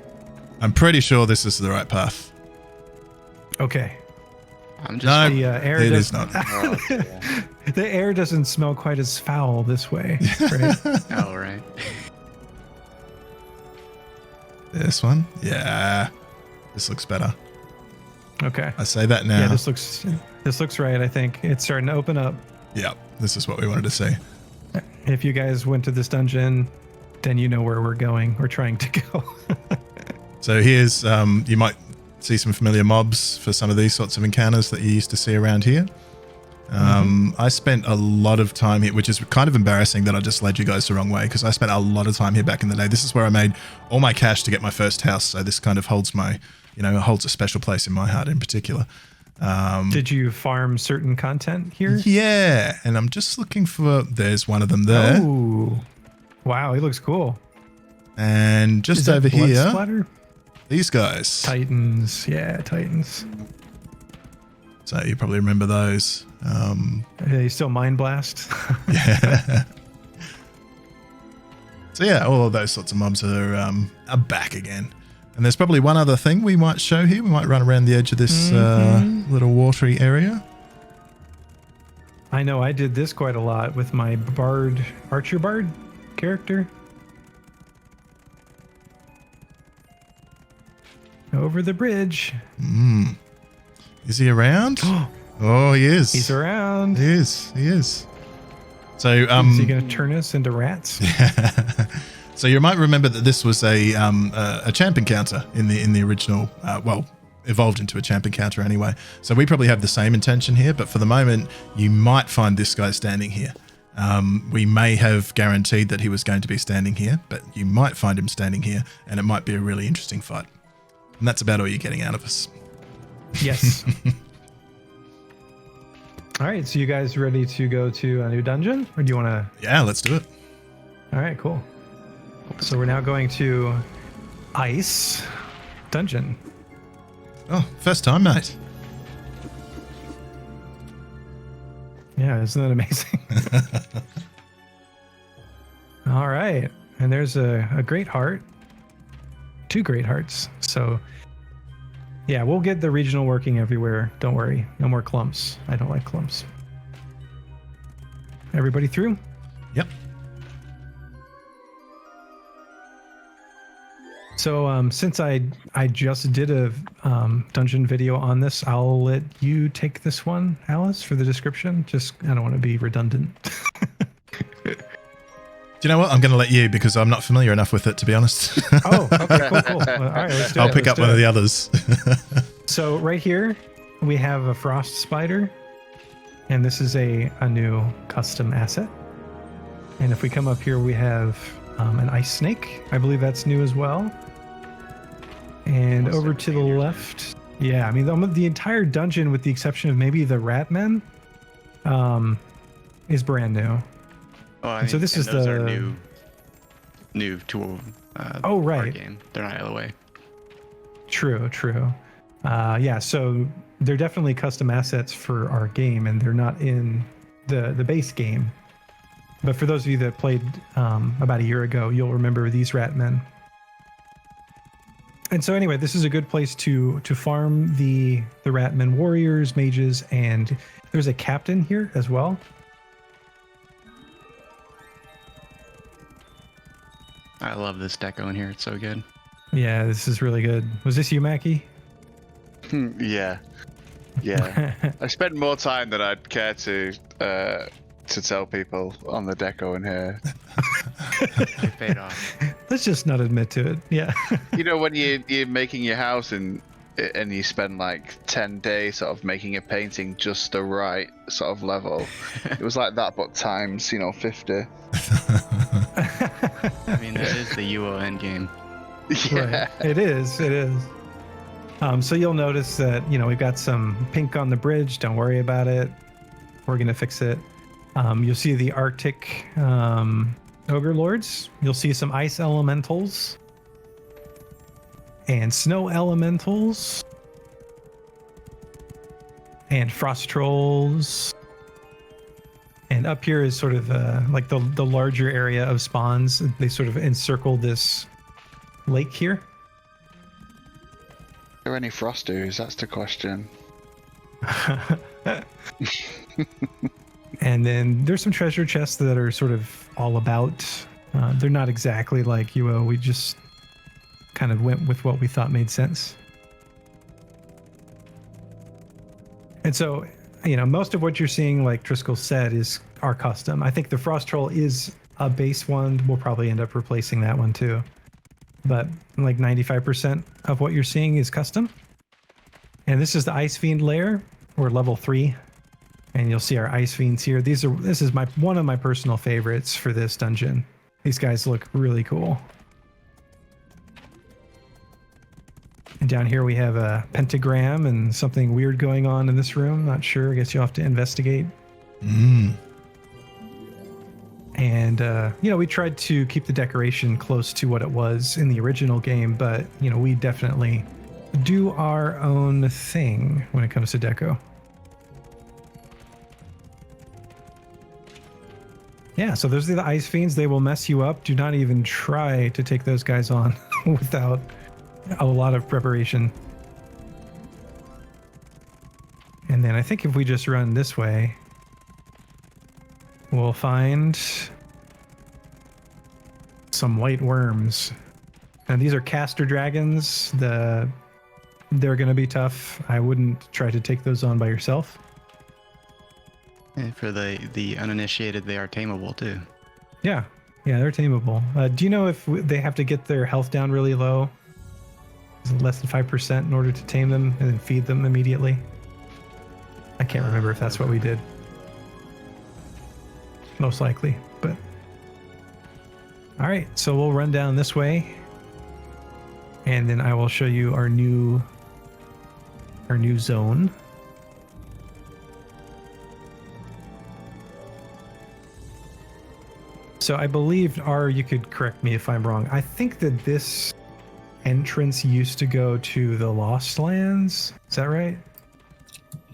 I'm pretty sure this is the right path. Okay. I'm just No, The air it does- is not. Oh, yeah. The air doesn't smell quite as foul this way, right? oh right. This one? Yeah. This looks better. Okay. I say that now. Yeah, this looks right. I think it's starting to open up. Yeah, this is what we wanted to see. If you guys went to this dungeon, then you know where we're going. We're trying to go. So here's, you might see some familiar mobs for some of these sorts of encounters that you used to see around here. I spent a lot of time here, which is kind of embarrassing that I just led you guys the wrong way, because I spent a lot of time here back in the day. This is where I made all my cash to get my first house. So this kind of holds my, it holds a special place in my heart in particular. Did you farm certain content here? Yeah, and I'm just looking for, there's one of them there. Oh, wow, he looks cool. And just Is that over blood here, splatter? these guys. Titans. Yeah, Titans. So you probably remember those. They still mind blast. Yeah. So yeah, all of those sorts of mobs are back again. And there's probably one other thing we might show here. We might run around the edge of this little watery area. I know I did this quite a lot with my archer bard character. Over the bridge. Is he around? Oh, he is. He's around. He is. So Is he going to turn us into rats? so you might remember that this was a champ encounter in the original, evolved into a champ encounter anyway. So we probably have the same intention here, but for the moment, you might find this guy standing here. We may have guaranteed that he was going to be standing here, but you might find him standing here, and it might be a really interesting fight. And that's about all you're getting out of us. Yes. All right, so you guys ready to go to a new dungeon, or do you want to? Yeah, let's do it. All right, cool. So we're now going to Ice Dungeon. Oh, first time, mate. Yeah, isn't that amazing? All right, and there's a great heart, 2 great hearts. So yeah, we'll get the regional working everywhere. Don't worry, no more clumps. I don't like clumps. Everybody through? Yep. So since I just did a dungeon video on this, I'll let you take this one, Alice, for the description. Just, I don't want to be redundant. Do you know what? I'm going to let you, because I'm not familiar enough with it, to be honest. Oh, okay, cool. Well, all right, let's do it. I'll pick Let's up do one it. of the others. So right here, we have a frost spider, and this is a new custom asset. And if we come up here, we have an ice snake. I believe that's new as well. And Almost over to the everything here. left, yeah, I mean, the entire dungeon, with the exception of maybe the rat men, is brand new. Oh, So this is those the- are new to Oh, our right. game. They're not LOA. True. Yeah, so they're definitely custom assets for our game, and they're not in the base game. But for those of you that played about a year ago, you'll remember these rat men. And so anyway, this is a good place to farm the rat men warriors, mages, and there's a captain here as well. I love this deco in here. It's so good. Yeah, this is really good. Was this you, Mackie? Yeah. I spent more time than I'd care to tell people on the deco in here. They paid off. Let's just not admit to it. Yeah. You know, when you're making your house and you spend like 10 days sort of making a painting just the right sort of level. It was like that, but times, 50. I mean, that is the UO end game. Yeah. Right. It is. So you'll notice that, we've got some pink on the bridge. Don't worry about it. We're going to fix it. You'll see the Arctic Ogre Lords. You'll see some ice elementals and snow elementals. and frost trolls. And up here is sort of like the larger area of spawns. They sort of encircle this lake here. Are there any frosters? That's the question. And then there's some treasure chests that are sort of all about. They're not exactly like UO. We just kind of went with what we thought made sense. And so, you know, most of what you're seeing, like Driscoll said, is our custom. I think the Frost Troll is a base one. We'll probably end up replacing that one too. But like 95% of what you're seeing is custom. And this is the Ice Fiend lair. We're level 3. And you'll see our Ice Fiends here. This is one of my personal favorites for this dungeon. These guys look really cool. And down here we have a pentagram and something weird going on in this room. Not sure. I guess you'll have to investigate. Mm. And, you know, we tried to keep the decoration close to what it was in the original game, but, you know, we definitely do our own thing when it comes to deco. Yeah, so those are the Ice Fiends. They will mess you up. Do not even try to take those guys on without a lot of preparation. And then I think if we just run this way, we'll find some white worms. And these are caster dragons. They're going to be tough. I wouldn't try to take those on by yourself. And for the uninitiated, they are tameable too. Yeah, they're tameable. Do you know if they have to get their health down really low? Is it less than 5% in order to tame them and then feed them immediately? I can't remember if that's what we did. Most likely, but... All right, so we'll run down this way. And then I will show you our new zone. So I believe, you could correct me if I'm wrong. I think that this entrance used to go to the Lost Lands. Is that right?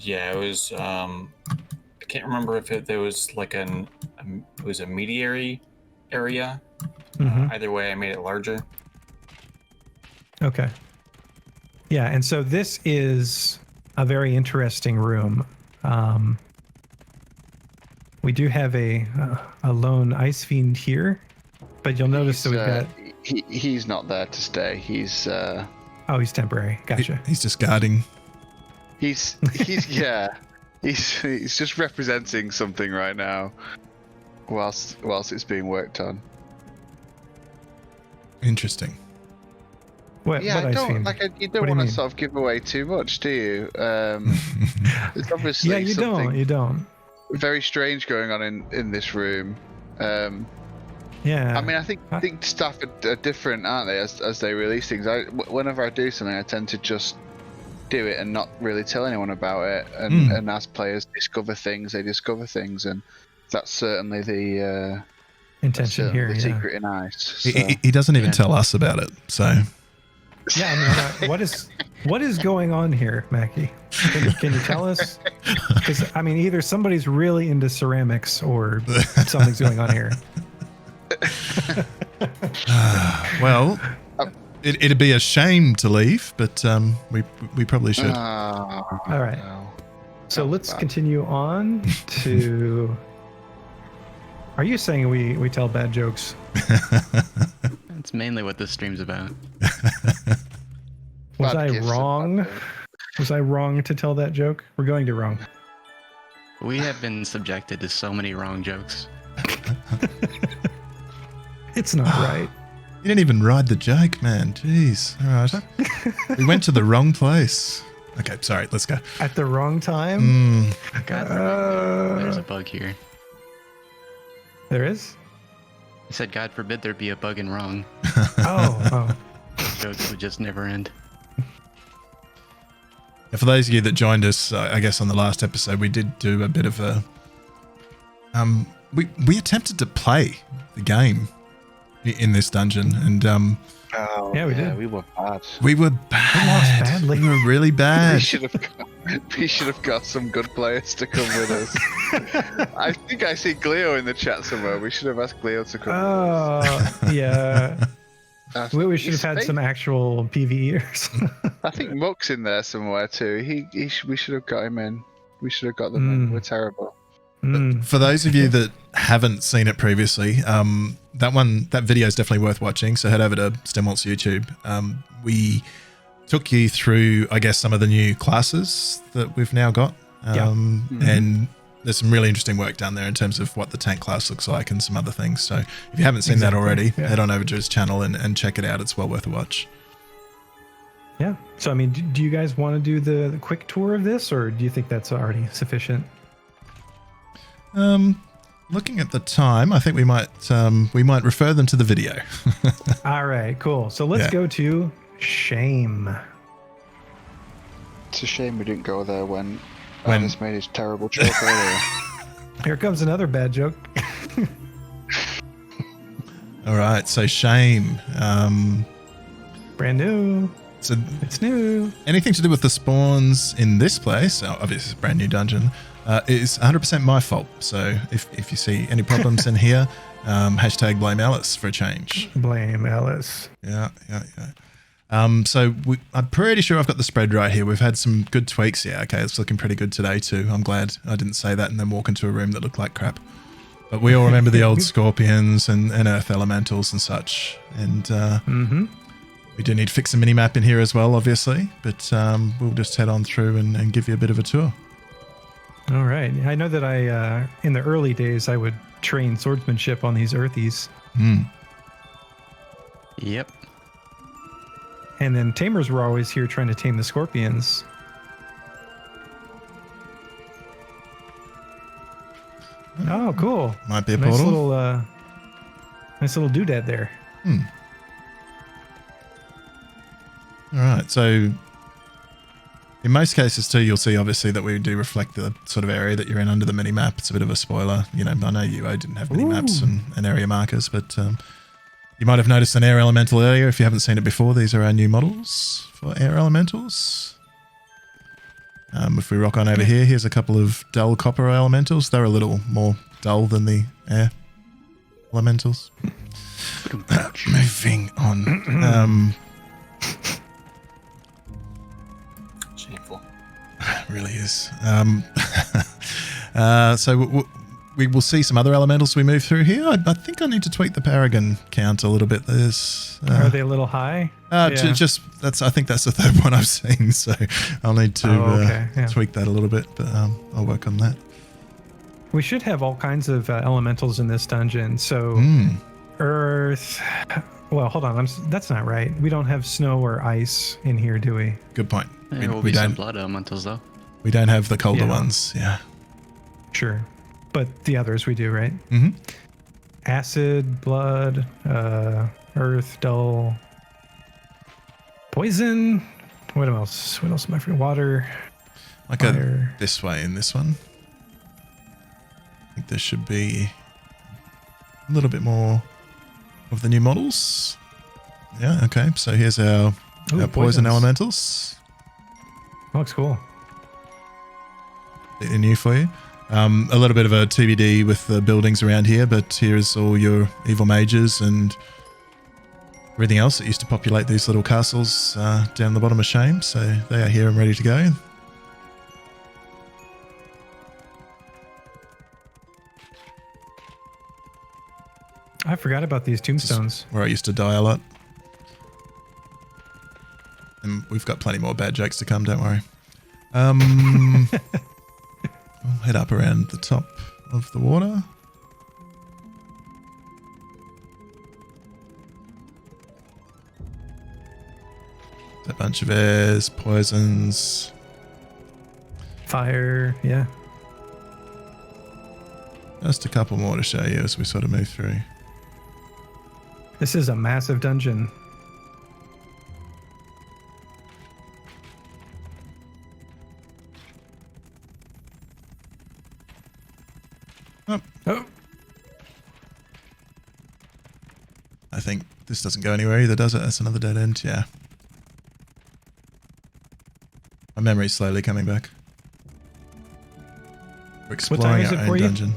Yeah, it was. I can't remember if there was like it was a mediary area. Mm-hmm. Either way, I made it larger. Okay. Yeah, and so this is a very interesting room. We do have a lone Ice Fiend here, but you'll notice that we've got... He's not there to stay. He's... Oh, he's temporary. Gotcha. He's just guarding. He's yeah. He's just representing something right now, whilst it's being worked on. Interesting. What Yeah, Ice Fiend? you don't want to sort of give away too much, do you? It's obviously yeah, you don't. Very strange going on in this room. Yeah. I mean, I think staff are different, aren't they? As they release things. Whenever I do something, I tend to just do it and not really tell anyone about it. And as players discover things, they discover things, and that's certainly the intention here. The secret in Ice. So. He doesn't even tell us about it. So. Yeah, I mean, what is going on here, Mackie? Can you tell us? Because I mean, either somebody's really into ceramics or something's going on here. Well, it'd be a shame to leave, but we probably should. All right. So let's continue on to. Are you saying we tell bad jokes? That's mainly what this stream's about. Was I wrong? Was I wrong to tell that joke? We're going to wrong. We have been subjected to so many wrong jokes. It's not right. You didn't even ride the joke, man. Jeez. All right. We went to the wrong place. Okay, sorry. Let's go. At the wrong time? God, there's a bug here. There is? He said, God forbid there be a bug in wrong. Oh. Jokes would just never end. For those of you that joined us, I guess on the last episode, we did do a bit of a... We attempted to play the game in this dungeon, and... yeah, we did. We were bad. We were bad. We lost badly. We were really bad. We should have... We should have got some good players to come with us. I think I see Gleo in the chat somewhere. We should have asked Gleo to come with us. Yeah. We should He's have had fake. some actual PvEers. I think Muck's in there somewhere too. We should have got him in. We should have got them in. We're terrible. For those of you that haven't seen it previously, that video is definitely worth watching. So head over to Stemwalt's YouTube. We took you through, I guess, some of the new classes that we've now got. And there's some really interesting work down there in terms of what the tank class looks like and some other things. So if you haven't seen that already, head on over to his channel and check it out. It's well worth a watch. Yeah. So, I mean, do you guys want to do the quick tour of this, or do you think that's already sufficient? Looking at the time, I think we might refer them to the video. All right, cool. So let's go to shame. It's a shame we didn't go there when Ernest made his terrible joke earlier. Here comes another bad joke. All right, so shame. Brand new. So It's new. anything to do with the spawns in this place, obviously it's a brand new dungeon, is 100% my fault. So if you see any problems in here, hashtag blame Alice for a change. Blame Alice. Yeah. So I'm pretty sure I've got the spread right here. We've had some good tweaks. Yeah, okay, it's looking pretty good today too. I'm glad I didn't say that and then walk into a room that looked like crap. But we all remember the old scorpions and earth elementals and such. And we do need to fix a mini-map in here as well, obviously. But we'll just head on through and give you a bit of a tour. All right. I know that in the early days, I would train swordsmanship on these earthies. Yep. And then tamers were always here trying to tame the scorpions. Oh, cool. Might be a portal. Nice little doodad there. All right. So in most cases too, you'll see obviously that we do reflect the sort of area that you're in under the mini map. It's a bit of a spoiler. You know, I know UA didn't have mini maps and area markers, but you might have noticed an air elemental earlier. If you haven't seen it before, these are our new models for air elementals. If we rock on over here, here's a couple of dull copper elementals. They're a little more dull than the air elementals. Moving on. Shameful. It really is. So we will see some other elementals we move through here. I think I need to tweak the paragon count a little bit. There's Are they a little high? Just I think that's the third one I've seen, so I'll need to tweak that a little bit, but I'll work on that. We should have all kinds of elementals in this dungeon. So earth. Well, hold on. That's not right. We don't have snow or ice in here, do we? Good point. There will be some blood elementals though. We don't have the colder ones. Yeah. Sure. But the others we do, right? Acid, blood, earth, dull, poison. What else? What else am I forgetting? Water. I go this way in this one. I think there should be a little bit more of the new models. Yeah, okay. So here's our poison elementals. Looks cool. Bit new for you. A little bit of a TBD with the buildings around here, but here's all your evil mages and everything else that used to populate these little castles down the bottom of Shame. So they are here and ready to go. I forgot about these tombstones. Where I used to die a lot. And we've got plenty more bad jokes to come, don't worry. We'll head up around the top of the water. A bunch of airs, poisons. Fire, yeah. Just a couple more to show you as we sort of move through. This is a massive dungeon. Oh. I think this doesn't go anywhere either, does it? That's another dead end, yeah. My memory's slowly coming back. We're exploring is our it own for you? dungeon.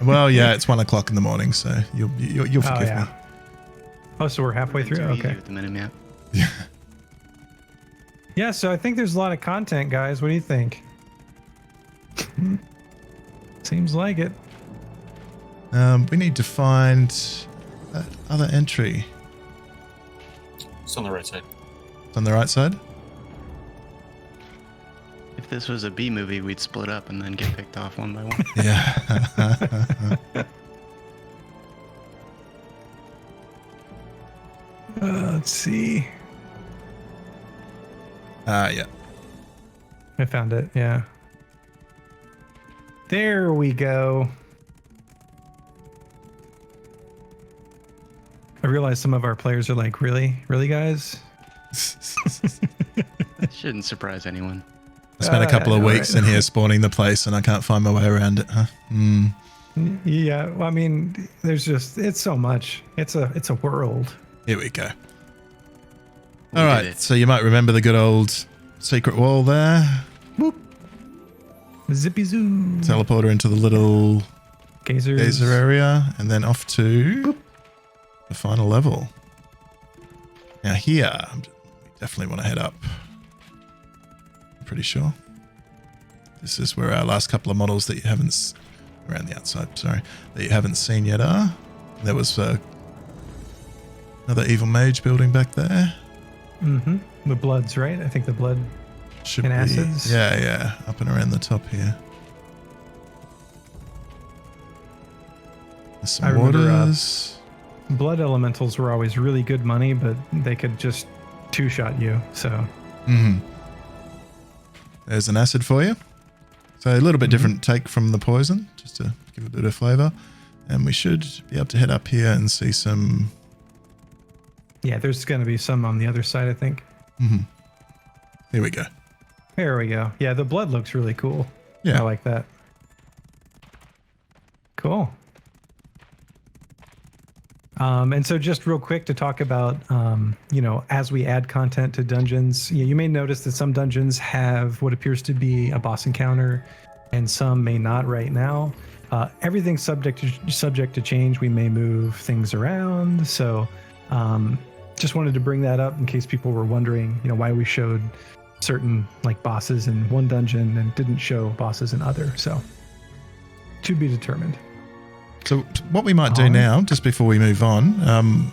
Well, yeah, it's 1 o'clock in the morning, so you'll forgive me. Oh, so we're halfway through? Too easy Okay. with the minimap. Yeah. Yeah, so I think there's a lot of content, guys. What do you think? Seems like it. We need to find that other entry. It's on the right side. It's on the right side. If this was a B movie, we'd split up and then get picked off one by one. Yeah. Let's see. Yeah. I found it. Yeah. There we go. I realize some of our players are like, really, guys? That shouldn't surprise anyone. I spent a couple of I know, weeks right? in here spawning the place, and I can't find my way around it. Huh? Yeah. Well, I mean, there's just, it's so much. It's a world. Here we go. We All did right, it. so you might remember the good old secret wall there. Zippy zoo. Teleporter into the little Gazers. gazer area, and then off to the final level. Now here, we definitely want to head up. I'm pretty sure. This is where our last couple of models that you haven't, around the outside, sorry, that you haven't seen yet are. There was another evil mage building back there. Mm-hmm. The bloods, right? I think the blood. Should And be, acids? yeah, up and around the top here. There's some I remember, waters. Blood elementals were always really good money, but they could just two-shot you. So There's an acid for you. So a little bit different take from the poison, just to give a bit of flavour. And we should be able to head up here and see some. yeah, there's going to be some on the other side, I think. Here we go. There we go. Yeah, the blood looks really cool. Yeah. I like that. Cool. And so just real quick to talk about, as we add content to dungeons, you may notice that some dungeons have what appears to be a boss encounter and some may not right now. Everything's subject to change. We may move things around. So just wanted to bring that up in case people were wondering, why we showed certain like bosses in one dungeon and didn't show bosses in other. So to be determined. So what we might do now, just before we move on,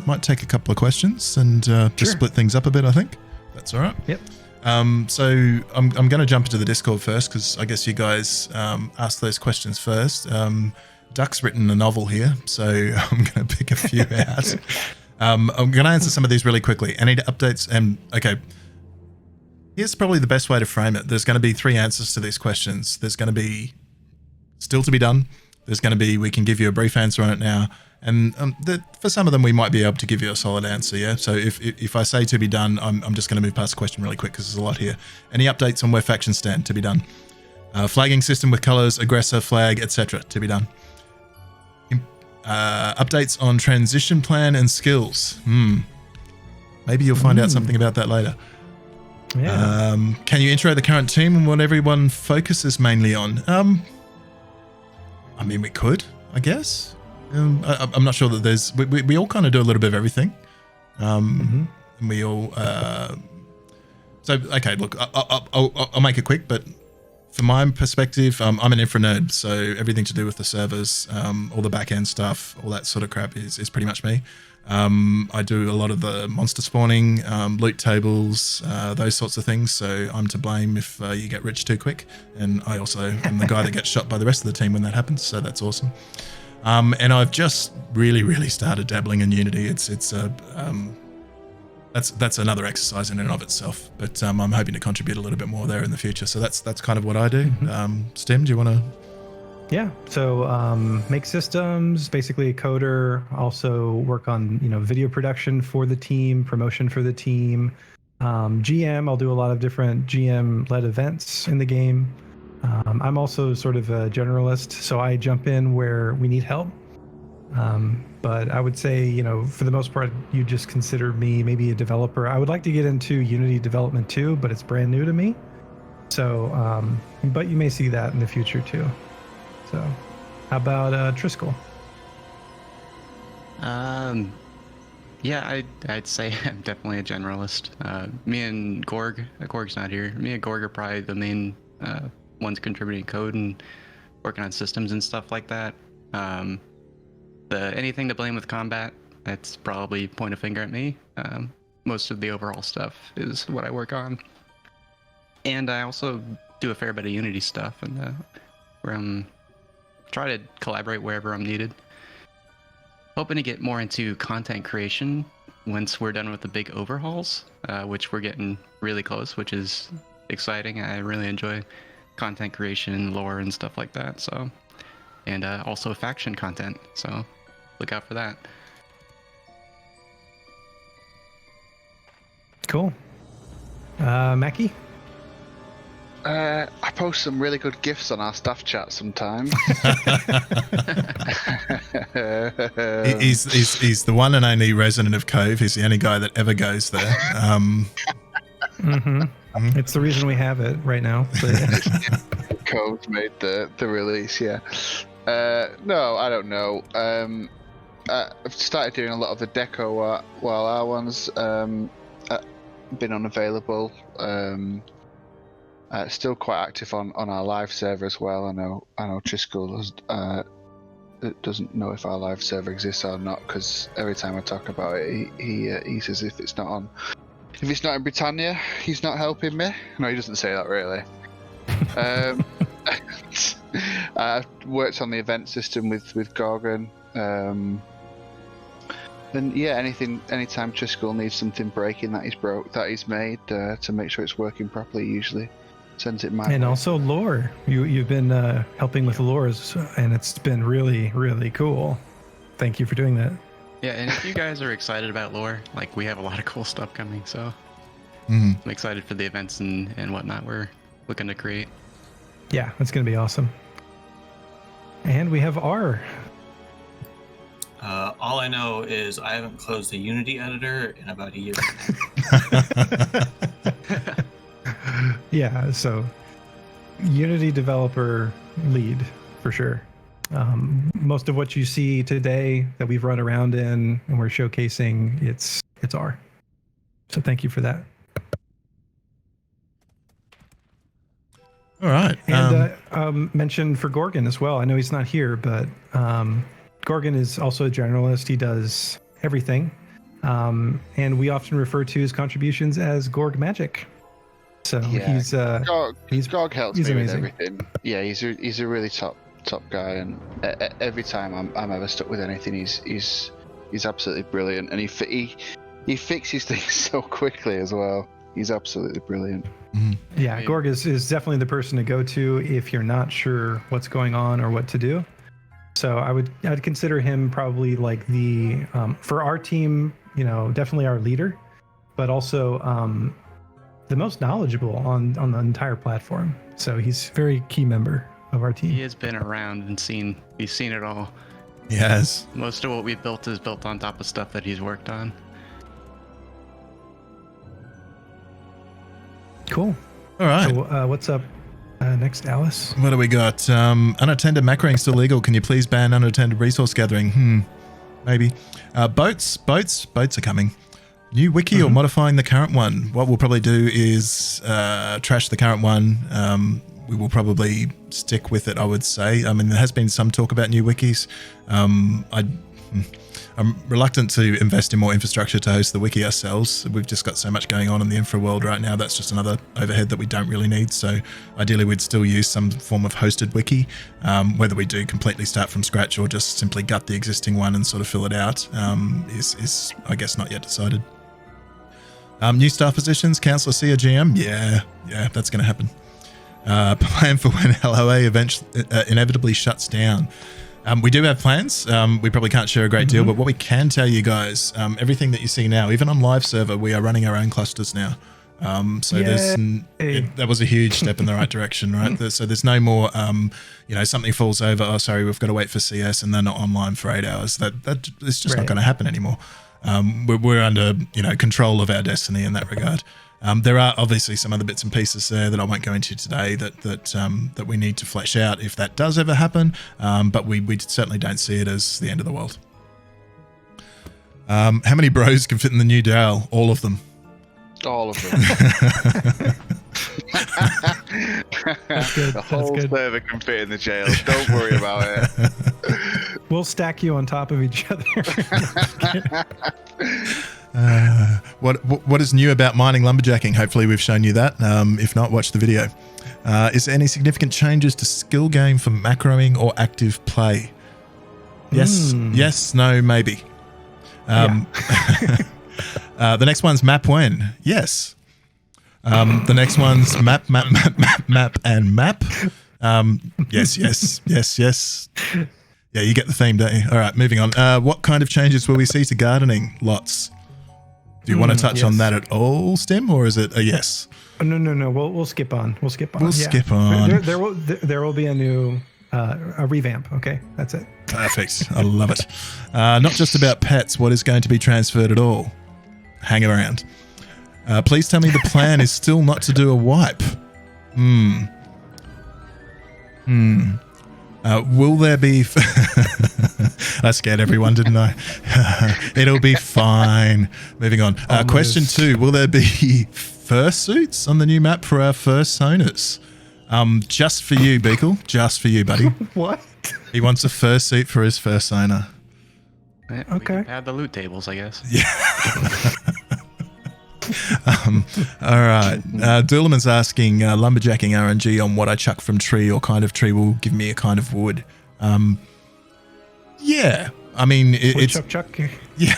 might take a couple of questions and just Sure. split things up a bit, I think. That's all right. Yep. So I'm going to jump into the Discord first because I guess you guys asked those questions first. Duck's written a novel here, so I'm going to pick a few out. I'm going to answer some of these really quickly. Any updates? Okay. Here's probably the best way to frame it. There's going to be 3 answers to these questions. There's going to be still to be done. There's going to be, we can give you a brief answer on it now. And for some of them, we might be able to give you a solid answer, yeah? So if I say to be done, I'm just going to move past the question really quick because there's a lot here. Any updates on where factions stand? To be done. Flagging system with colors, aggressor, flag, etc. To be done. Updates on transition plan and skills. Maybe you'll find out something about that later. Yeah. Can you intro the current team and what everyone focuses mainly on? I mean, we could, I guess. I'm not sure that there's. We all kind of do a little bit of everything. And we all. So okay, look, I'll make it quick, but from my perspective, I'm an infra nerd, so everything to do with the servers, all the back end stuff, all that sort of crap is pretty much me. I do a lot of the monster spawning, loot tables, those sorts of things. So I'm to blame if you get rich too quick. And I also am the guy that gets shot by the rest of the team when that happens. So that's awesome. And I've just really started dabbling in Unity. That's another exercise in and of itself. But I'm hoping to contribute a little bit more there in the future. So that's kind of what I do. Stim, do you want to? Yeah. So make systems, basically a coder, also work on, video production for the team, promotion for the team. GM, I'll do a lot of different GM-led events in the game. I'm also sort of a generalist, so I jump in where we need help. But I would say, for the most part, you just consider me maybe a developer. I would like to get into Unity development too, but it's brand new to me. So, but you may see that in the future too. So, how about Triskel? Yeah, I'd say I'm definitely a generalist. Me and Gorg, Gorg's not here. Me and Gorg are probably the main ones contributing code and working on systems and stuff like that. Anything to blame with combat, that's probably point a finger at me. Most of the overall stuff is what I work on. And I also do a fair bit of Unity stuff, and where I'm try to collaborate wherever I'm needed. Hoping to get more into content creation once we're done with the big overhauls, which we're getting really close, which is exciting. I really enjoy content creation, lore, and stuff like that. So, and also faction content. So, look out for that. Cool. Mackie? I post some really good GIFs on our staff chat sometimes. He's the one and only resident of Cove. He's the only guy that ever goes there. It's the reason we have it right now. But Cove made the release, yeah. No, I don't know. I've started doing a lot of the deco while our one's been unavailable. Still quite active on our live server as well. I know Triskel doesn't know if our live server exists or not, because every time I talk about it, he says if it's not in Britannia, he's not helping me. No, he doesn't say that really. I worked on the event system with Gorgon. And yeah, anytime Triskel needs something breaking that he's made to make sure it's working properly, usually sends it my way. And also lore. You've been helping with lores, and it's been really, really cool. Thank you for doing that. Yeah, and if you guys are excited about lore, like we have a lot of cool stuff coming, so I'm excited for the events and whatnot we're looking to create. Yeah, it's going to be awesome. And we have R. All I know is I haven't closed the Unity editor in about a year. Yeah, so Unity developer lead for sure. Most of what you see today that we've run around in and we're showcasing, it's R. So thank you for that. All right. And mention for Gorgon as well. I know he's not here, but Gorgon is also a generalist. He does everything. And we often refer to his contributions as Gorg Magic. So yeah. Gorg helps me amazing with everything. Yeah, he's a really top guy, and every time I'm ever stuck with anything, he's absolutely brilliant, and he fixes things so quickly as well. He's absolutely brilliant. Yeah, Gorg is definitely the person to go to if you're not sure what's going on or what to do. So I'd consider him probably like the for our team, definitely our leader, but also the most knowledgeable on the entire platform. So he's a very key member of our team. He has been around and he's seen it all. Yes. Most of what we've built is built on top of stuff that he's worked on. Cool. All right. So what's up next, Alice? What do we got? Unattended macroing still legal. Can you please ban unattended resource gathering? Maybe. Boats are coming. New wiki or modifying the current one? What we'll probably do is trash the current one. We will probably stick with it, I would say. I mean, there has been some talk about new wikis. I'm reluctant to invest in more infrastructure to host the wiki ourselves. We've just got so much going on in the infra world right now. That's just another overhead that we don't really need. So ideally, we'd still use some form of hosted wiki. Whether we do completely start from scratch or just simply gut the existing one and sort of fill it out is I guess, not yet decided. New staff positions, Councillor C or GM? Yeah, that's going to happen. Plan for when LOA inevitably shuts down. We do have plans. We probably can't share a great deal, but what we can tell you guys, everything that you see now, even on live server, we are running our own clusters now. So that was a huge step in the right direction, right? So there's no more, something falls over. Oh, sorry, we've got to wait for CS and they're not online for 8 hours. That it's just not going to happen anymore. We're under, control of our destiny in that regard. There are obviously some other bits and pieces there that I won't go into today that we need to flesh out if that does ever happen, but we certainly don't see it as the end of the world. How many bros can fit in the new Dal? All of them. All of them. That's good. The whole That's good. server can fit in the jail. Don't worry about it. We'll stack you on top of each other. What is new about mining lumberjacking? Hopefully we've shown you that. If not, watch the video. Is there any significant changes to skill game for macroing or active play? Yes, yes, no, maybe. The next one's map when? Yes. The next one's map, and map. Yes. Yeah, you get the theme, don't you? All right, moving on. What kind of changes will we see to gardening? Lots. Do you want to touch on that at all, Stim, or is it a yes? No. We'll skip on. We'll skip on. Skip on. There will be a new a revamp. Okay, that's it. Perfect. I love it. Not just about pets. What is going to be transferred at all? Hang around. Please tell me the plan is still not to do a wipe. Will there be... I scared everyone, didn't I? It'll be fine. Moving on. Question 2. Will there be fursuits on the new map for our fursuiters? Just for you, Beagle. Just for you, buddy. What? He wants a fursuit for his fursuiter. We Okay. can add the loot tables, I guess. Yeah. All right. Doolaman's asking lumberjacking RNG on what I chuck from tree or kind of tree will give me a kind of wood. Yeah. I mean, it's chuck. yeah.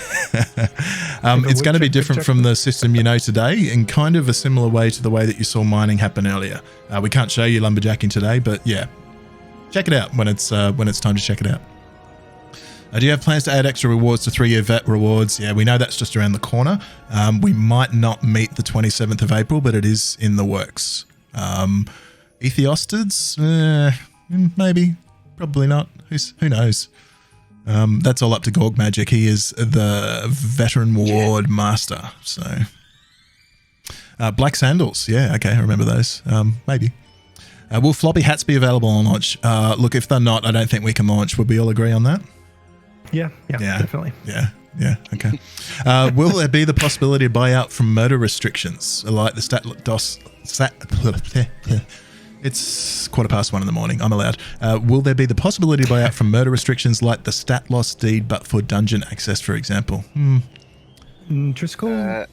It's going to be different from the system you know today, in kind of a similar way to the way that you saw mining happen earlier. We can't show you lumberjacking today, but yeah, check it out when it's time to check it out. Do you have plans to add extra rewards to 3-year vet rewards? Yeah, we know that's just around the corner. We might not meet the 27th of April, but it is in the works. Ethiostids? Maybe. Probably not. Who knows? That's all up to Gorg Magic. He is the veteran ward master. So, black sandals. Yeah, okay, I remember those. Maybe. Will floppy hats be available on launch? Look, if they're not, I don't think we can launch. Would we all agree on that? Yeah, definitely. Yeah, okay. Will there be the possibility of buyout from murder restrictions, like the It's 1:15 in the morning. I'm allowed. Will there be the possibility of buyout from murder restrictions, like the stat loss deed, but for dungeon access, for example? Driscoll?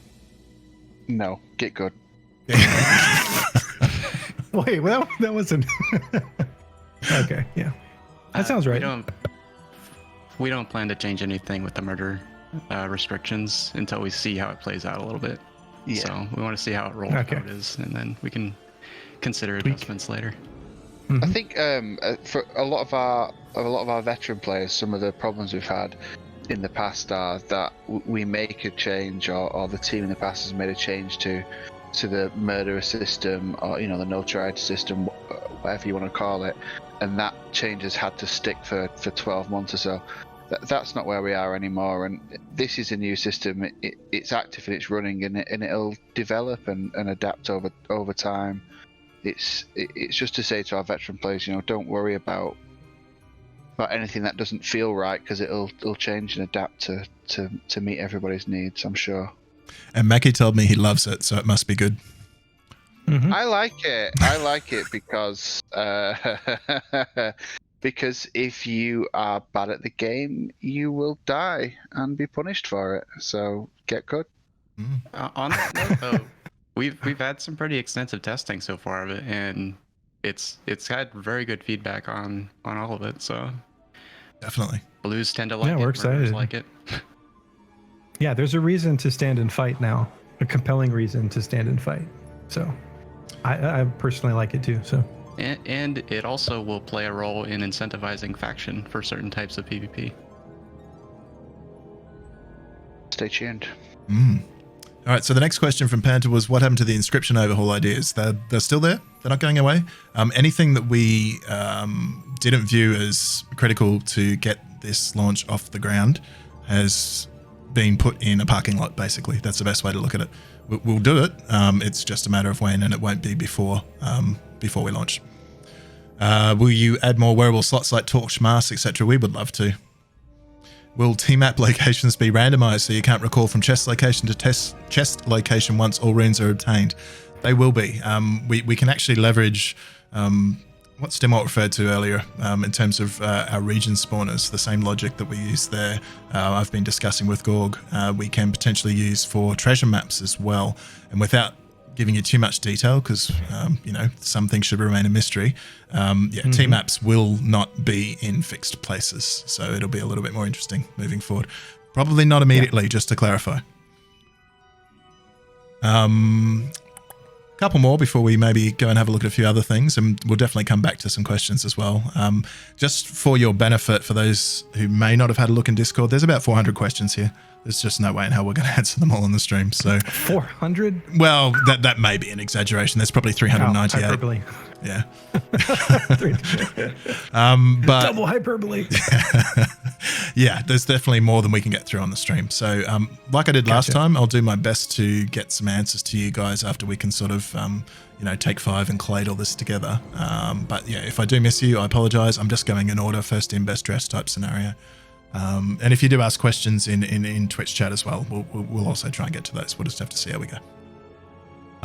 No, get good. Wait, well, that wasn't. Okay, yeah, that sounds right. We don't plan to change anything with the murder restrictions until we see how it plays out a little bit. Yeah. So we want to see how it rolls out is, and then we can consider adjustments later. Mm-hmm. I think for a lot of our veteran players, some of the problems we've had in the past are that we make a change, or the team in the past has made a change to the murderer system, or the notoriety system, whatever you want to call it, and that change has had to stick for 12 months or so. That's not where we are anymore, and this is a new system. It's active and it's running, and it'll develop and adapt over time. It's just to say to our veteran players, don't worry about anything that doesn't feel right, because it'll change and adapt to meet everybody's needs, I'm sure. And Mackie told me he loves it, so it must be good. Mm-hmm. I like it because because if you are bad at the game, you will die and be punished for it. So get good. On that note, though, we've had some pretty extensive testing so far of it, and it's had very good feedback on all of it. So definitely, blues tend to like it. We're excited. Like it. Yeah, there's a reason to stand and fight now, a compelling reason to stand and fight. So I personally like it too. So. And it also will play a role in incentivizing faction for certain types of PvP. Stay tuned. All right, so the next question from Panther was, what happened to the inscription overhaul ideas? They're still there? They're not going away? Anything that we didn't view as critical to get this launch off the ground has been put in a parking lot, basically. That's the best way to look at it. we'll do it. It's just a matter of when, and it won't be before we launch. Will you add more wearable slots like torch masks, etc.? We would love to. Will team map locations be randomized so you can't recall from chest location to chest location once all runes are obtained? They will be. We can actually leverage what Stimwalt referred to earlier in terms of our region spawners, the same logic that we use there. I've been discussing with Gorg. We can potentially use for treasure maps as well. And without giving you too much detail, because some things should remain a mystery. Team maps will not be in fixed places, so it'll be a little bit more interesting moving forward. Probably not immediately, just to clarify. Couple more before we maybe go and have a look at a few other things, and we'll definitely come back to some questions as well. Just for your benefit, for those who may not have had a look in Discord, there's about 400 questions here. There's just no way in hell we're going to answer them all on the stream. So 400? Well, that may be an exaggeration. There's probably 398. Hyperbole. Yeah. But double hyperbole. Yeah, there's definitely more than we can get through on the stream. So like I did last time, I'll do my best to get some answers to you guys after we can sort of take 5 and collate all this together. But yeah, if I do miss you, I apologize. I'm just going in order, first in, best dressed type scenario. And if you do ask questions in Twitch chat as well, we'll also try and get to those. We'll just have to see how we go.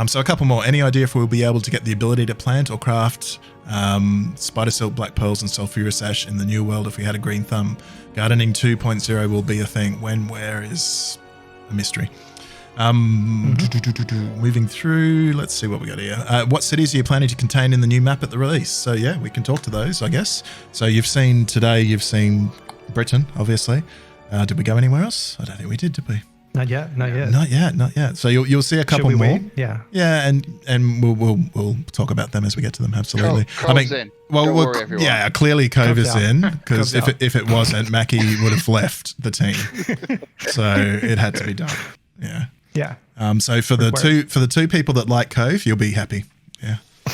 So a couple more. Any idea if we'll be able to get the ability to plant or craft spider silk, black pearls, and sulfurous ash in the new world if we had a green thumb? Gardening 2.0 will be a thing. When, where is a mystery. Moving through, let's see what we got here. What cities are you planning to contain in the new map at the release? So yeah, we can talk to those, I guess. So you've seen Britain, obviously. Did we go anywhere else? I don't think we did we? Not yet. Not yet. So you'll see a couple more. Wait? Yeah. Yeah, and we'll talk about them as we get to them. Absolutely. Cove's in. Don't worry, everyone. Yeah, clearly Cove is in, because if it wasn't, Mackie would have left the team. So it had to be done. Yeah. Yeah. So for the two people that like Cove, you'll be happy. Yeah. I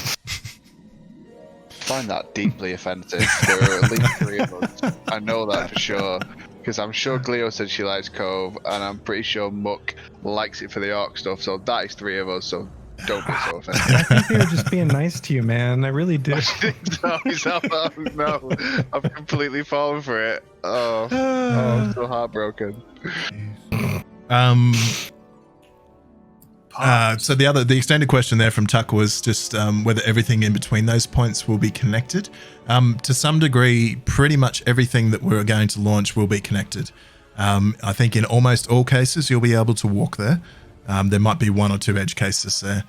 find that deeply offensive. There are at least 3 of us. I know that for sure. Because I'm sure Gleo said she likes Cove, and I'm pretty sure Muck likes it for the orc stuff, so that is 3 of us, so don't be so offended. I think they were just being nice to you, man. I really do. No, I've completely fallen for it. I'm so heartbroken. So the extended question there from Tuck was just whether everything in between those points will be connected. To some degree, pretty much everything that we're going to launch will be connected. I think in almost all cases, you'll be able to walk there. There might be 1 or 2 edge cases there.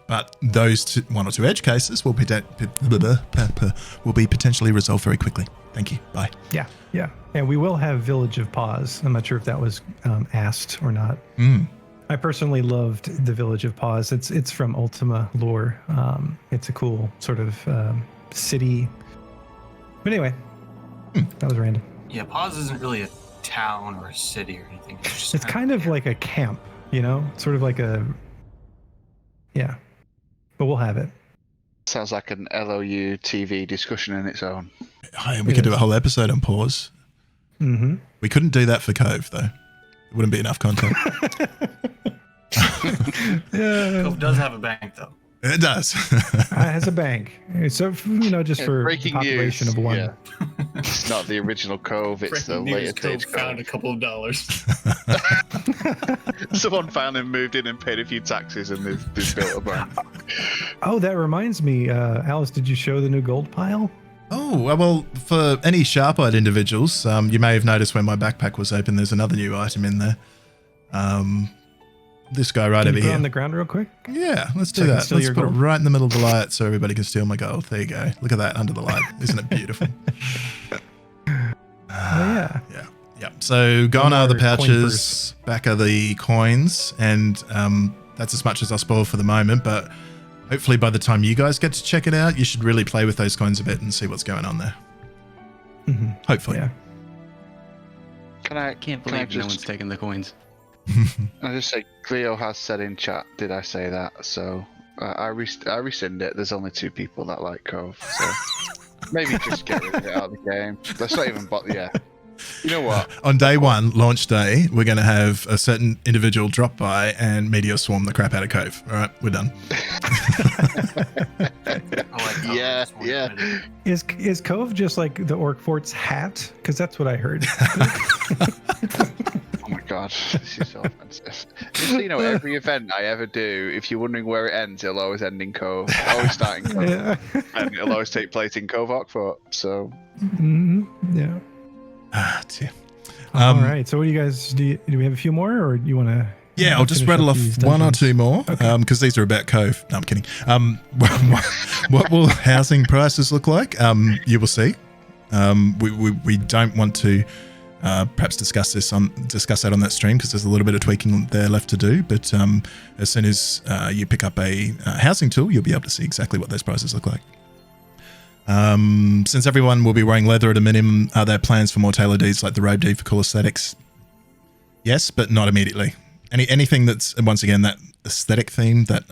But those 1 or 2 edge cases will be potentially resolved very quickly. Thank you. Bye. Yeah. And we will have Village of Paws. I'm not sure if that was asked or not. I personally loved the Village of Paws. It's from Ultima lore. It's a cool sort of city. But anyway, that was random. Yeah, Paws isn't really a town or a city or anything. It's kind of like a camp, sort of like a... Yeah. But we'll have it. Sounds like an LOUTV discussion in its own. We could do a whole episode on Paws. Mm-hmm. We couldn't do that for Cove, though. It wouldn't be enough content. Cove does have a bank, though. It does. It has a bank. So, just for breaking population news. of 1. Yeah. It's not the original Cove, it's the later stage Cove. Found a couple of dollars. Someone found him, moved in and paid a few taxes, and they've built a bank. Oh, that reminds me. Alice, did you show the new gold pile? Oh, well, for any sharp-eyed individuals, you may have noticed when my backpack was open, there's another new item in there. This guy right over Put here. it on the ground real quick? Yeah, let's do So I can that. steal Let's your put it gold? right in the middle of the light so everybody can steal my gold. There you go. Look at that under the light. Isn't it beautiful? Yeah. Yeah. So gone are the more coin pouches, back are the coins, and that's as much as I'll spoil for the moment, but hopefully by the time you guys get to check it out, you should really play with those coins a bit and see what's going on there. Mm-hmm. Hopefully. Yeah. I can't believe no one's taking the coins. I just say Cleo has said in chat, did I say that? So I rescind it. There's only 2 people that like Cove, so maybe just get rid of it out of the game. Let's not even bother. Yeah, You know what? On day one, launch day, we're going to have a certain individual drop by and meteor swarm the crap out of Cove. All right, we're done. Yeah. Is Cove just like the Orc Fort's hat? Because that's what I heard. Oh my god, this is so offensive. Just so you know, every event I ever do, if you're wondering where it ends, it'll always end in Cove. Always start in Cove. Yeah. And it'll always take place in Cove Oxford. So. Yeah. Ah, dear. All right. So, what do you guys do? Do we have a few more, or do you want to? Yeah, I'll just rattle off one or two more because these are about Cove. No, I'm kidding. What will housing prices look like? You will see. We don't want to perhaps discuss that on that stream because there's a little bit of tweaking there left to do. But as soon as you pick up a housing tool, you'll be able to see exactly what those prices look like. Since everyone will be wearing leather at a minimum, are there plans for more tailored deeds like the robe deed for cool aesthetics? Yes, but not immediately. Anything that's, once again, that aesthetic theme, that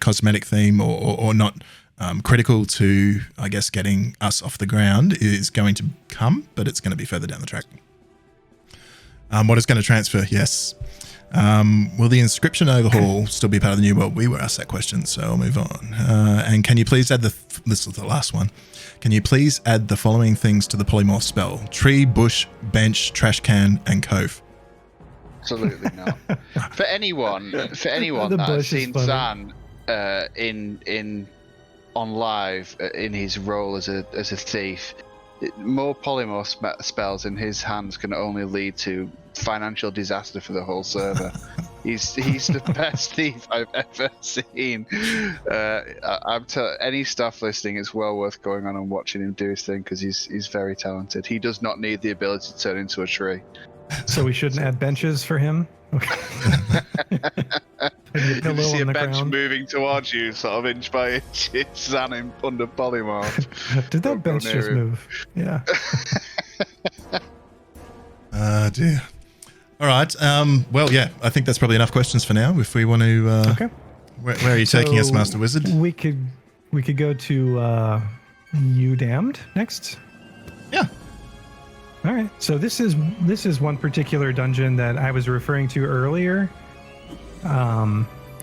cosmetic theme, or not critical to, I guess, getting us off the ground is going to come, but it's going to be further down the track. What is going to transfer? Yes. Will the inscription overhaul still be part of the new world? We were asked that question, so I'll move on. And can you please add this is the last one. Can you please add the following things to the polymorph spell? Tree, bush, bench, trash can, and Cove. Absolutely not. For anyone The that has bush is seen funny. Zan in on live in his role as a thief, more polymorph spells in his hands can only lead to financial disaster for the whole server. He's the best thief I've ever seen. Any staff listening, it's well worth going on and watching him do his thing because he's very talented. He does not need the ability to turn into a tree. So we shouldn't add benches for him. Okay. If you see a bench ground. moving towards you, sort of inch by inch, it's Zan in under polymorph. Did that Don't go bench near just him. move? Yeah. Dear. All right. Well, yeah, I think that's probably enough questions for now. If we want to, Okay. where are you taking us, So Master Wizard? We could go to You Damned next. Yeah. All right. So this is one particular dungeon that I was referring to earlier,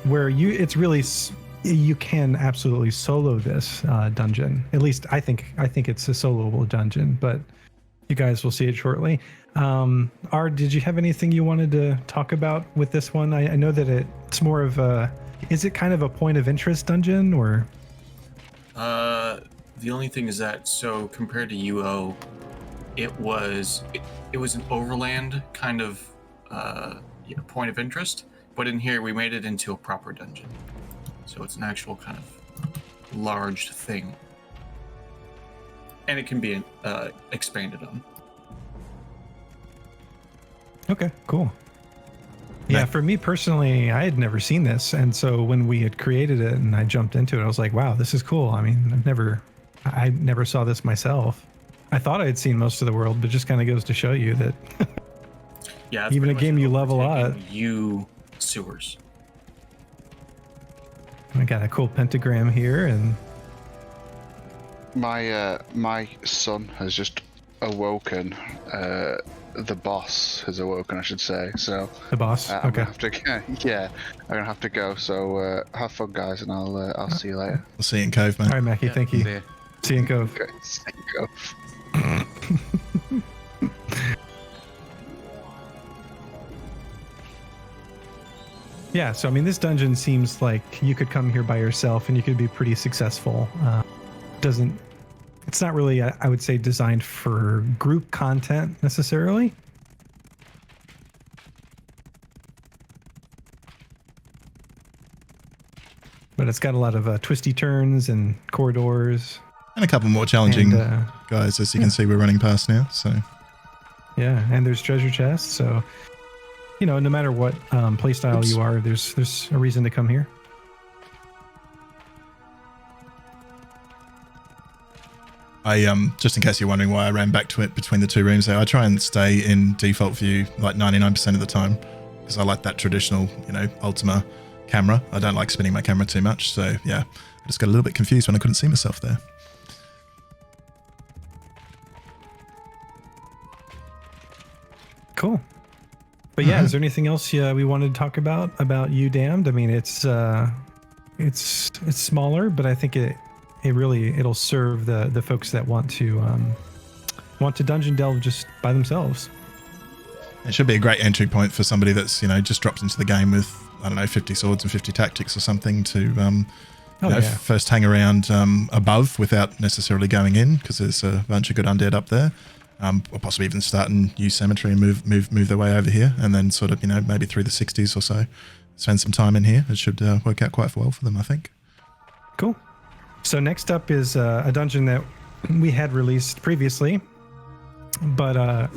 where you can absolutely solo this dungeon. At least I think it's a soloable dungeon, but you guys will see it shortly. Did you have anything you wanted to talk about with this one? I know that it's more of is it kind of a point of interest dungeon or? The only thing is that, so compared to UO, it was an overland kind of point of interest, but in here we made it into a proper dungeon, so it's an actual kind of large thing, and it can be expanded on. Okay, cool. Yeah, for me personally, I had never seen this, and so when we had created it and I jumped into it, I was like, "Wow, this is cool." I mean, I never saw this myself. I thought I had seen most of the world, but just kind of goes to show you that Yeah, it's even a pretty game much you love a lot. overtaking sewers. I got a cool pentagram here, and My son has just awoken. The boss has awoken, I should say. So the boss. I'm Okay. gonna have to, yeah, I'm gonna have to go. So have fun, guys, and I'll see you later. We'll see you in Cove, man. All right, Mackie. Thank you. Yeah. See you in Cove. Okay, see you go. Yeah, so I mean, this dungeon seems like you could come here by yourself and you could be pretty successful. It's not really, I would say, designed for group content necessarily. But it's got a lot of twisty turns and corridors. And a couple more challenging And, guys, as you can see, we're running past now. So yeah, and there's treasure chests. So, no matter what playstyle you are, there's a reason to come here. I just in case you're wondering why I ran back to it between the two rooms there, I try and stay in default view like 99% of the time because I like that traditional, Ultima camera. I don't like spinning my camera too much. So yeah, I just got a little bit confused when I couldn't see myself there. Is there anything else we wanted to talk about You Damned? I mean, it's smaller, but I think it'll serve the folks that want to dungeon delve just by themselves. It should be a great entry point for somebody that's, just dropped into the game with, I don't know, 50 swords and 50 tactics or something to first hang around above without necessarily going in, because there's a bunch of good undead up there. Or possibly even start in use cemetery and move their way over here, and then sort of, maybe through the 60s or so, spend some time in here. It should work out quite well for them, I think. Cool. So next up is a dungeon that we had released previously, but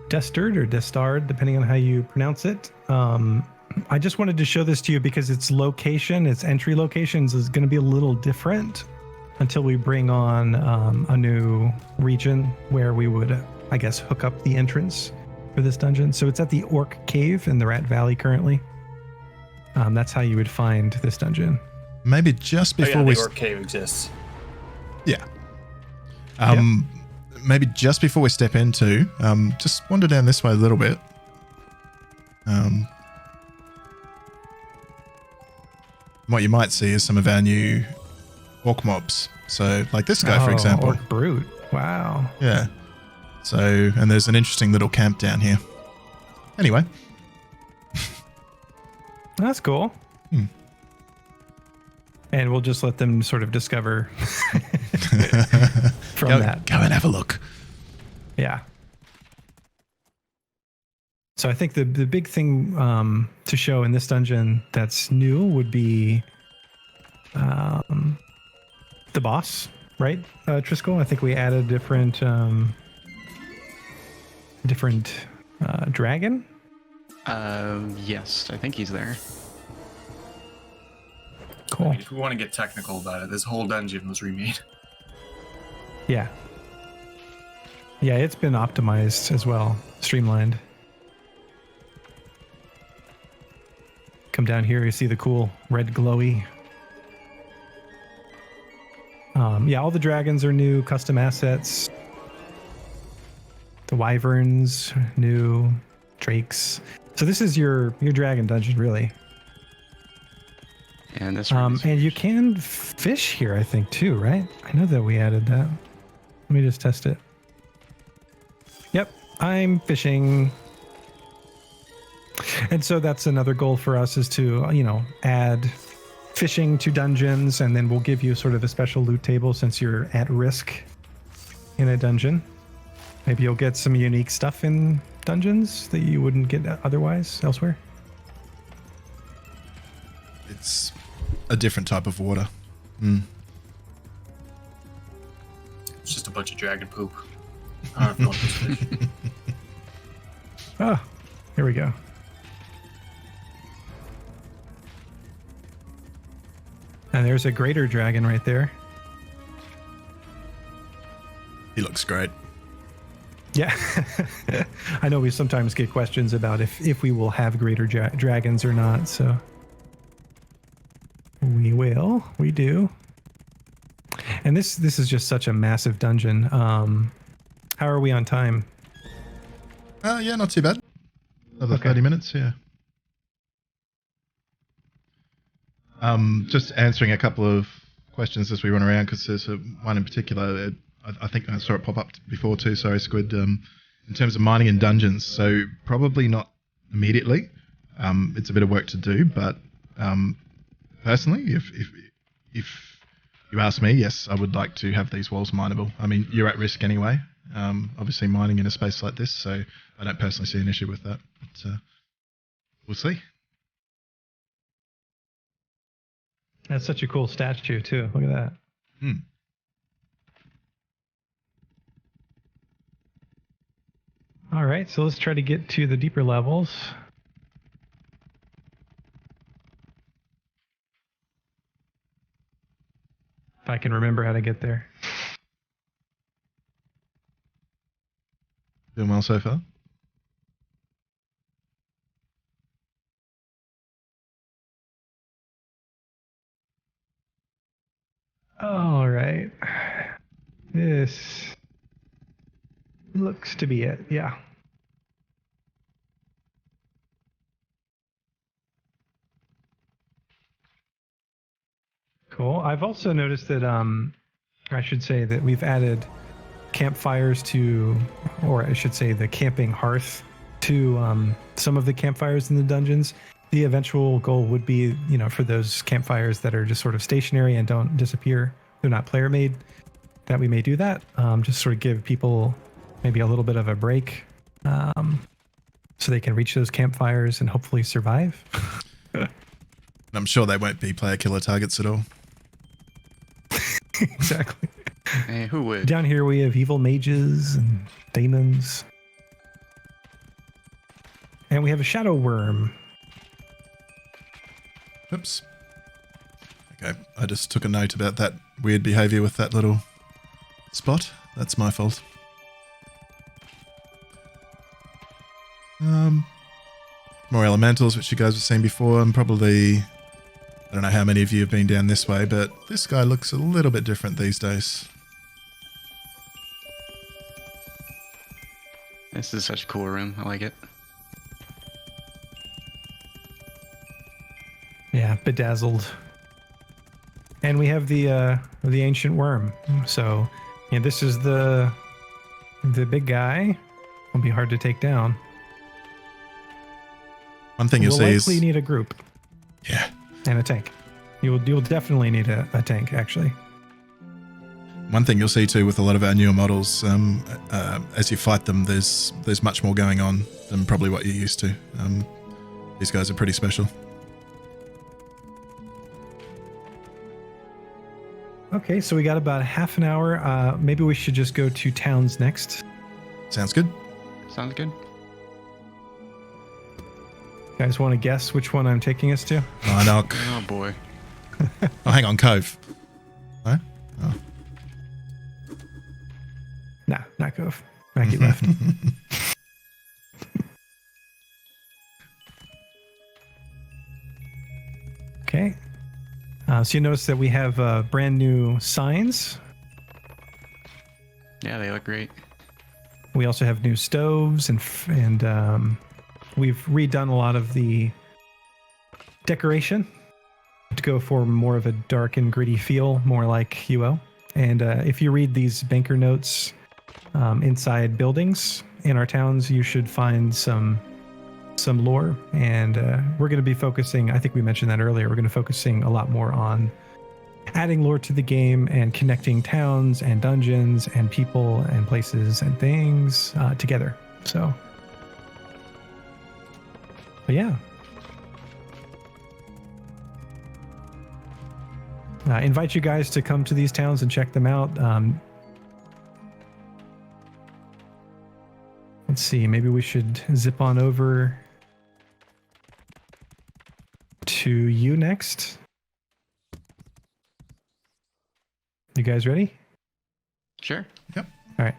Destard or Destard, depending on how you pronounce it. I just wanted to show this to you because its entry locations is going to be a little different until we bring on a new region where we would, I guess, hook up the entrance for this dungeon. So it's at the Orc Cave in the Rat Valley currently. That's how you would find this dungeon. Maybe just before the Orc Cave exists. Yeah. Maybe just before we step into, just wander down this way a little bit. What you might see is some of our new orc mobs. So, like this guy, for example. Orc Brute. Wow. Yeah. So, and there's an interesting little camp down here. Anyway. That's cool. And we'll just let them sort of discover from that. Go and have a look. Yeah. So I think the big thing to show in this dungeon that's new would be the boss, right, Triskel? I think we added different dragon. Yes, I think he's there. Cool. If we want to get technical about it, this whole dungeon was remade. Yeah. Yeah, it's been optimized as well, streamlined. Come down here, you see the cool red glowy. All the dragons are new, custom assets. The wyverns, new drakes. So this is your dragon dungeon, really. And this and you can fish here, I think, too, right? I know that we added that. Let me just test it. Yep, I'm fishing. And so that's another goal for us, is to, add fishing to dungeons, and then we'll give you sort of a special loot table since you're at risk in a dungeon. Maybe you'll get some unique stuff in dungeons that you wouldn't get otherwise elsewhere. It's a different type of water. It's just a bunch of dragon poop. I don't know if this fish. Oh, here we go. And there's a greater dragon right there. He looks great. Yeah. I know we sometimes get questions about if we will have greater dragons or not, so we do. And this is just such a massive dungeon. How are we on time? Yeah, not too bad. Another Okay. 30 minutes, yeah. Just answering a couple of questions as we run around, because there's one in particular. I think I saw it pop up before too. Sorry, Squid. In terms of mining in dungeons, so probably not immediately. It's a bit of work to do, but personally, if you ask me, yes, I would like to have these walls mineable. I mean, you're at risk anyway. Obviously, mining in a space like this, so I don't personally see an issue with that. But we'll see. That's such a cool statue too. Look at that. All right, so let's try to get to the deeper levels. If I can remember how to get there. Doing well so far. All right. This looks to be it. Yeah. Cool. I've also noticed that I should say that we've added campfires to, or I should say the camping hearth to some of the campfires in the dungeons. The eventual goal would be, for those campfires that are just sort of stationary and don't disappear, they're not player made, that we may do that. Just sort of give people maybe a little bit of a break so they can reach those campfires and hopefully survive. I'm sure they won't be player killer targets at all. Exactly. Hey, who would? Down here we have evil mages and demons. And we have a shadow worm. Oops. Okay, I just took a note about that weird behavior with that little spot. That's my fault. More elementals, which you guys have seen before, and probably, I don't know how many of you have been down this way, but this guy looks a little bit different these days. This is such a cool room. I like it. Yeah, bedazzled. And we have the ancient worm. So, this is the big guy. Will be hard to take down. One thing you'll see is... We'll likely need a group. Yeah. And a tank. You'll definitely need a tank, actually. One thing you'll see too with a lot of our newer models, as you fight them, there's much more going on than probably what you're used to. These guys are pretty special. Okay, so we got about half an hour. Maybe we should just go to towns next. Sounds good. Sounds good. You guys want to guess which one I'm taking us to? Knock. Oh boy. Oh, hang on, Cove. No? Oh. Nah, not Cove. Maggie left. Okay. So you notice that we have brand new signs. Yeah, they look great. We also have new stoves and we've redone a lot of the decoration to go for more of a dark and gritty feel, more like UO. And if you read these banker notes inside buildings in our towns, you should find some lore. And we're going to be focusing, I think we mentioned that earlier, we're going to be focusing a lot more on adding lore to the game and connecting towns and dungeons and people and places and things together. So, but yeah. Invite you guys to come to these towns and check them out. Let's see, maybe we should zip on over to you next. You guys ready? Sure. Yep. All right.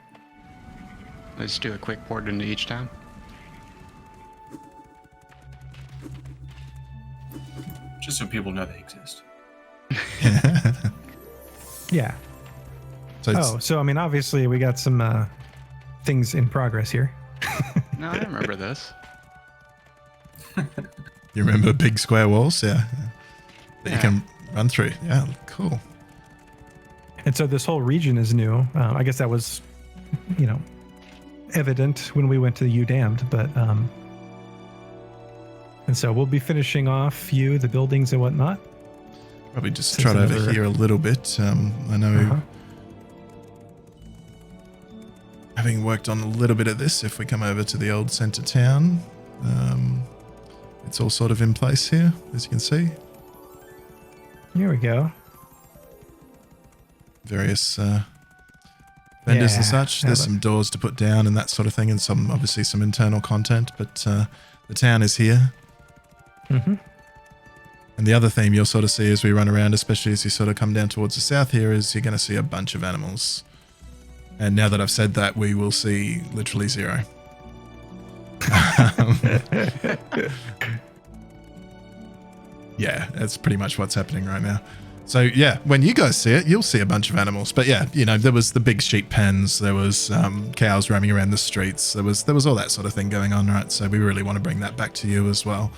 Let's do a quick port into each town. Just so people know they exist. Yeah. So I mean, obviously we got some things in progress here. No, I remember this. you remember big square walls? Yeah. That you Yeah. can run through. Yeah, cool. And so this whole region is new. I guess that was, evident when we went to the Damned, but and so we'll be finishing off the buildings and whatnot. Probably just Since trot over another- here a little bit. I know having worked on a little bit of this, if we come over to the old centre town, it's all sort of in place here, as you can see. Here we go. Various vendors and Yeah, such. There's some doors to put down and that sort of thing, and obviously some internal content, but the town is here. Mm-hmm. And the other theme you'll sort of see as we run around, especially as you sort of come down towards the south here, is you're going to see a bunch of animals. And now that I've said that, we will see literally zero. Yeah, that's pretty much what's happening right now. So yeah, when you guys see it, you'll see a bunch of animals. But yeah, there was the big sheep pens, there was cows roaming around the streets, there was all that sort of thing going on, right? So we really want to bring that back to you as well.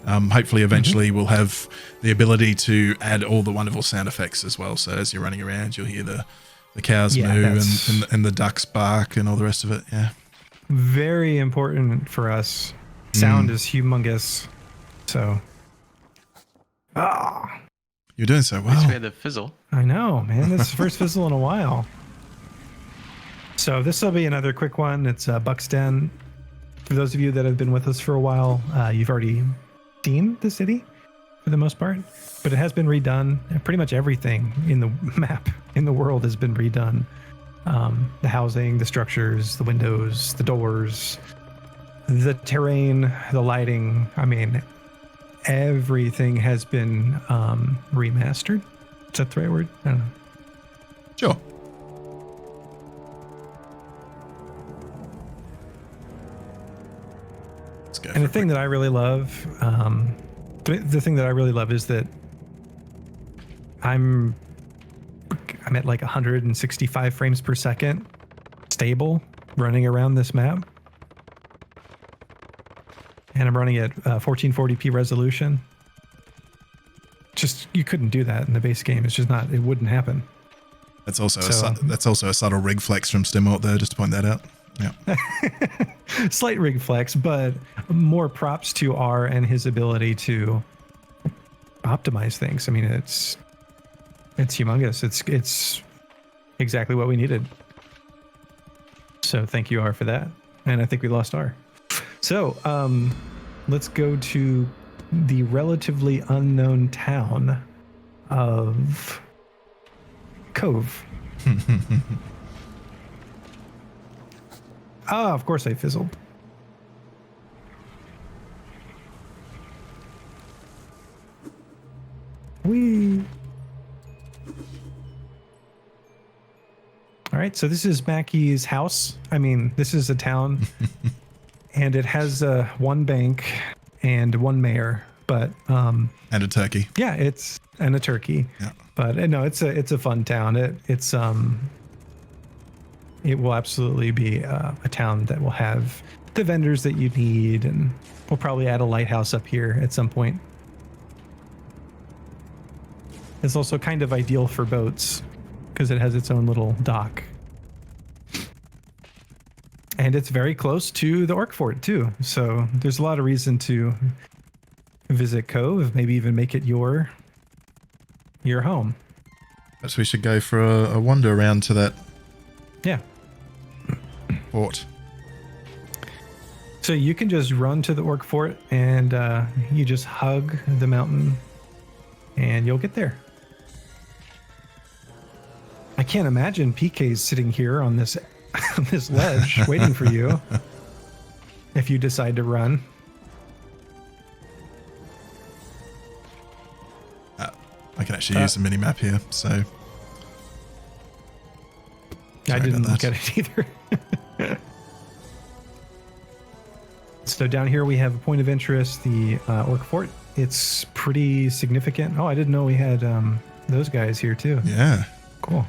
Hopefully, eventually, we'll have the ability to add all the wonderful sound effects as well. So as you're running around, you'll hear the cows moo and the ducks bark and all the rest of it. Yeah. Very important for us. Sound is humongous. So. You're doing so At least we well. had the fizzle. I know, man. This is the first fizzle in a while. So this will be another quick one. It's Buck's Den. For those of you that have been with us for a while, you've already seen the city for the most part, but it has been redone. Pretty much everything in the map in the world has been redone. The housing, the structures, the windows, the doors, the terrain, the lighting. I mean, everything has been remastered. Is that the right word? I don't know. Sure. Let's go. And the thing that I really love, the thing that I really love is that I'm at like 165 frames per second, stable, running around this map, and I'm running at 1440p resolution. Just you couldn't do that in the base game. It's just not. It wouldn't happen. That's also So, a subtle rig flex from Stimult there, just to point that out. Yeah. Slight rig flex, but more props to R and his ability to optimize things. I mean, it's humongous. It's exactly what we needed. So thank you, R, for that. And I think we lost R. So let's go to the relatively unknown town of Cove. Of course I fizzled. Whee! All right, so this is Mackey's house. I mean, this is a town, and it has one bank and one mayor, but And a turkey. yeah, and a turkey. Yeah. But no, it's a fun town. It will absolutely be a town that will have the vendors that you need, and we'll probably add a lighthouse up here at some point. It's also kind of ideal for boats because it has its own little dock. And it's very close to the Orc Fort too. So there's a lot of reason to visit Cove, maybe even make it your home. Perhaps we should go for a wander around to that Yeah. fort. So you can just run to the Orc Fort and you just hug the mountain and you'll get there. I can't imagine PK's sitting here on this on this ledge waiting for you if you decide to run. I can actually use the mini map here, so I Sorry didn't about look that. at it either. So down here we have a point of interest, the Orc Fort. It's pretty significant. Oh, I didn't know we had those guys here too. yeah. Cool.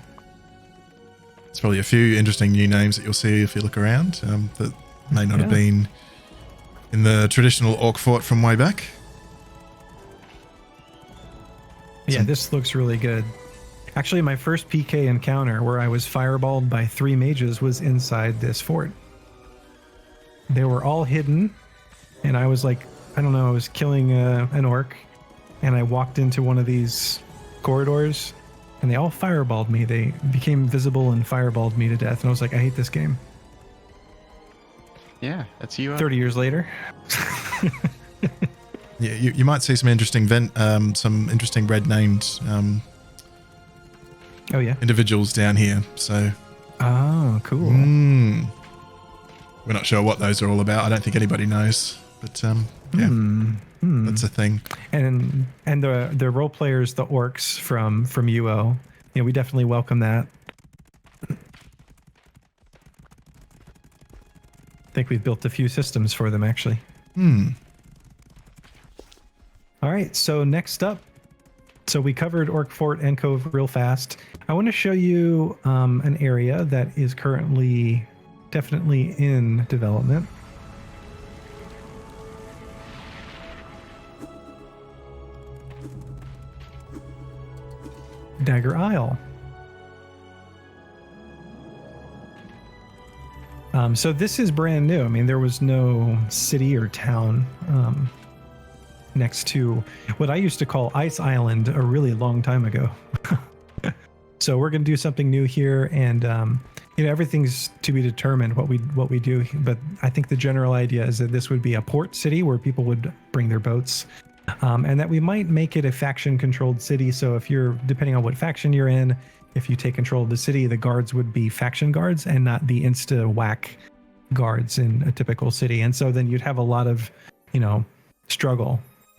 There's probably a few interesting new names that you'll see if you look around that may not have Yeah. been in the traditional Orc Fort from way back. Yeah, this looks really good. Actually, my first PK encounter where I was fireballed by 3 mages was inside this fort. They were all hidden, and I was like, I don't know, I was killing an orc, and I walked into one of these corridors, and they all fireballed me. They became visible and fireballed me to death, and I was like, I hate this game. Yeah, that's you. 30 years later. Yeah, you might see some interesting some interesting red named Oh, yeah. individuals down here. So Oh, cool. we're not sure what those are all about. I don't think anybody knows, but yeah, that's a thing. And the role players, the orcs from UO, you know, we definitely welcome that. I think we've built a few systems for them, actually. All right, so next up, so we covered Orc Fort and Cove real fast. I want to show you an area that is currently definitely in development. Dagger Isle. So this is brand new. I mean, there was no city or town next to what I used to call Ice Island a really long time ago. So we're going to do something new here, and everything's to be determined what we do. But I think the general idea is that this would be a port city where people would bring their boats, and that we might make it a faction-controlled city. So if you're, depending on what faction you're in, if you take control of the city, the guards would be faction guards and not the insta-whack guards in a typical city. And so then you'd have a lot of,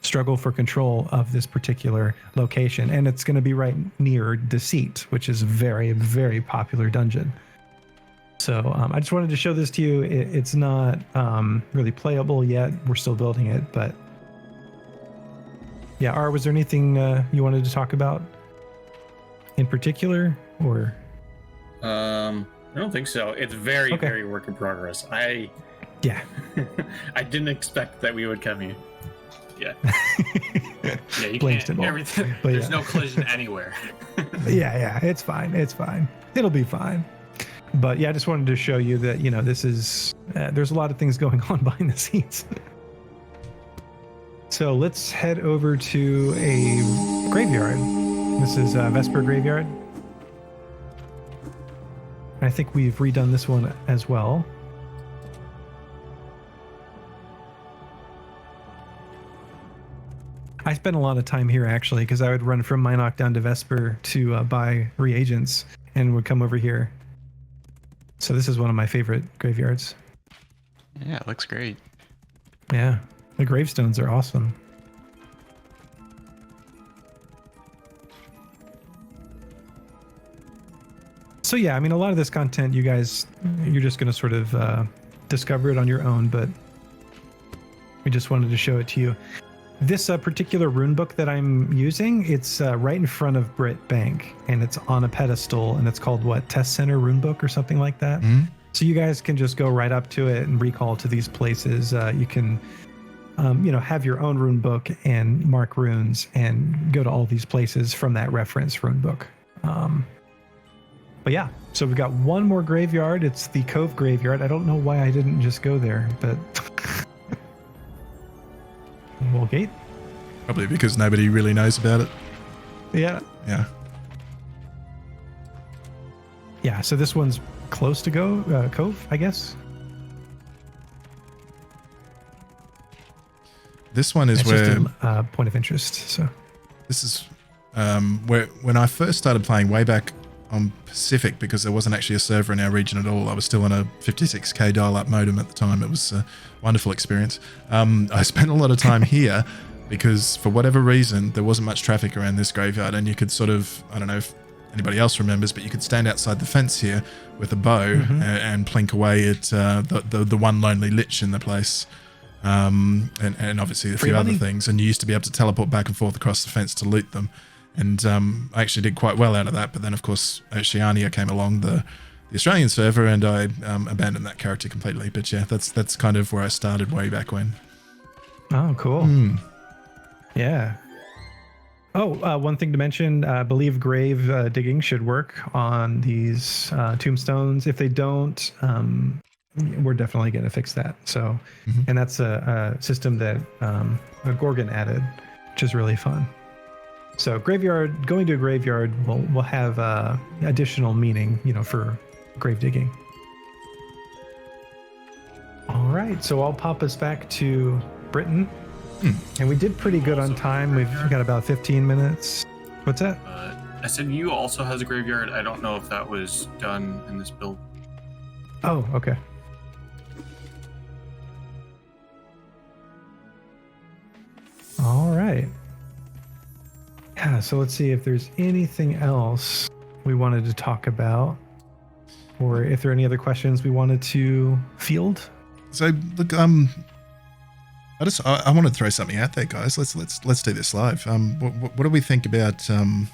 struggle for control of this particular location. And it's going to be right near Deceit, which is a very, very popular dungeon. So I just wanted to show this to you. It's not really playable yet. We're still building it, but yeah. R, was there anything you wanted to talk about in particular, or? I don't think so. It's very, Okay. very work in progress. Yeah. I didn't expect that we would come here. Yeah. Yeah, you Blames can't. it all. Everything. But There's yeah. no collision anywhere. Yeah, it's fine. It's fine. It'll be fine. But yeah, I just wanted to show you that, this is, there's a lot of things going on behind the scenes. So let's head over to a graveyard. This is Vesper Graveyard. I think we've redone this one as well. I spent a lot of time here actually, because I would run from Minoc down to Vesper to buy reagents and would come over here. So this is one of my favorite graveyards. Yeah, it looks great. Yeah, the gravestones are awesome. So yeah, I mean, a lot of this content, you guys, you're just going to sort of discover it on your own, but we just wanted to show it to you. This particular rune book that I'm using, it's right in front of Brit Bank, and it's on a pedestal, and it's called what, Test Center Rune Book or something like that. Mhm. So you guys can just go right up to it and recall to these places. You can, have your own rune book and mark runes and go to all these places from that reference rune book. But yeah, so we've got one more graveyard. It's the Cove Graveyard. I don't know why I didn't just go there, but Woolgate. Probably because nobody really knows about it. Yeah. Yeah. Yeah, so this one's close to Cove, I guess. This one is It's where just a point of interest. So this is where when I first started playing way back on Pacific, because there wasn't actually a server in our region at all. I was still on a 56k dial-up modem at the time. It was a wonderful experience. I spent a lot of time here because for whatever reason, there wasn't much traffic around this graveyard, and you could sort of, I don't know if anybody else remembers, but you could stand outside the fence here with a bow and plink away at the one lonely lich in the place. And obviously a few other things. And you used to be able to teleport back and forth across the fence to loot them. And I actually did quite well out of that. But then, of course, Oceania came along, the Australian server, and I abandoned that character completely. But yeah, that's kind of where I started way back when. Oh, cool. Yeah. Oh, one thing to mention, I believe grave digging should work on these tombstones. If they don't, we're definitely going to fix that. So, and that's a system that Gorgon added, which is really fun. So graveyard, going to a graveyard will have additional meaning, for grave digging. All right, so I'll pop us back to Britain. And we did pretty good on time. We've got about 15 minutes. What's that? SNU also has a graveyard. I don't know if that was done in this build. Oh, okay. All right. Yeah, so let's see if there's anything else we wanted to talk about, or if there are any other questions we wanted to field. So look, I want to throw something out there, guys. Let's do this live. What do we think about I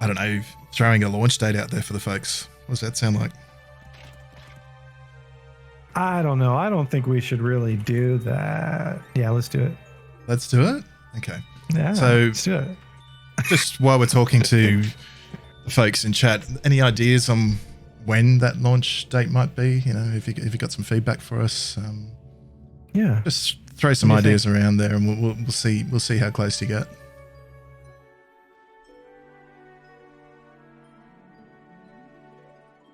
don't know, throwing a launch date out there for the folks? What does that sound like? I don't know. I don't think we should really do that. Yeah, let's do it. Let's do it. Okay. Yeah, So- let's do it. just while we're talking to the folks in chat, any ideas on when that launch date might be? You know, if you got some feedback for us, Yeah. just throw some What do you ideas around there, and we'll see how close you get.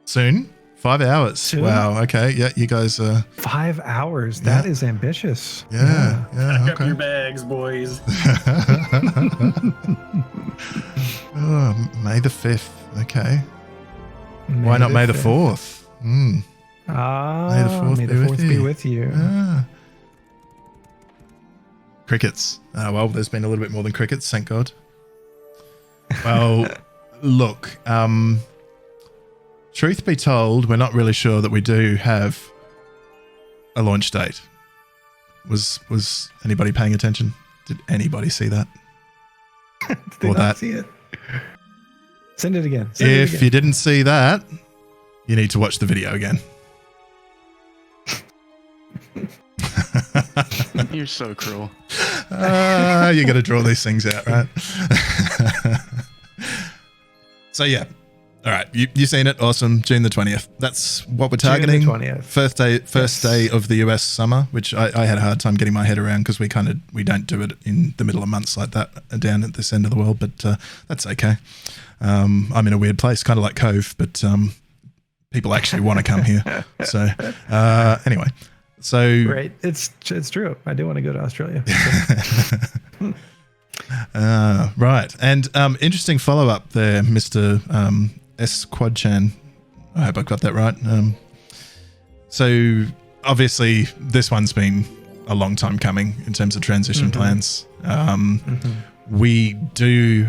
Soon. 5 hours. Soon? Wow. Okay. Yeah, you guys. 5 hours. That Yeah. is ambitious. Yeah. Pack up Okay. your bags, boys. Oh, May the 5th. Okay. May Why not May the 5th? 4th? Mm. Ah, May the 4th may be the with 4th you. be with you. Ah. Crickets. Well, there's been a little bit more than crickets, thank God. Well, look, truth be told, we're not really sure that we do have a launch date. Was anybody paying attention? Did anybody see that? Did they Or not that. see it? Send it again. If you didn't see that, you need to watch the video again. You're so cruel. You got to draw these things out, right? So yeah, all right. You seen it? Awesome. June the 20th. That's what we're June the targeting. 20th. First Yes. day of the US summer, which I had a hard time getting my head around because we don't do it in the middle of months like that down at this end of the world. But that's okay. I'm in a weird place, kind of like Cove, but people actually want to come here. So anyway. So Right. It's true. I do want to go to Australia. right. And interesting follow-up there, Mr. S. Quadchan. I hope I got that right. So obviously this one's been a long time coming in terms of transition plans. We do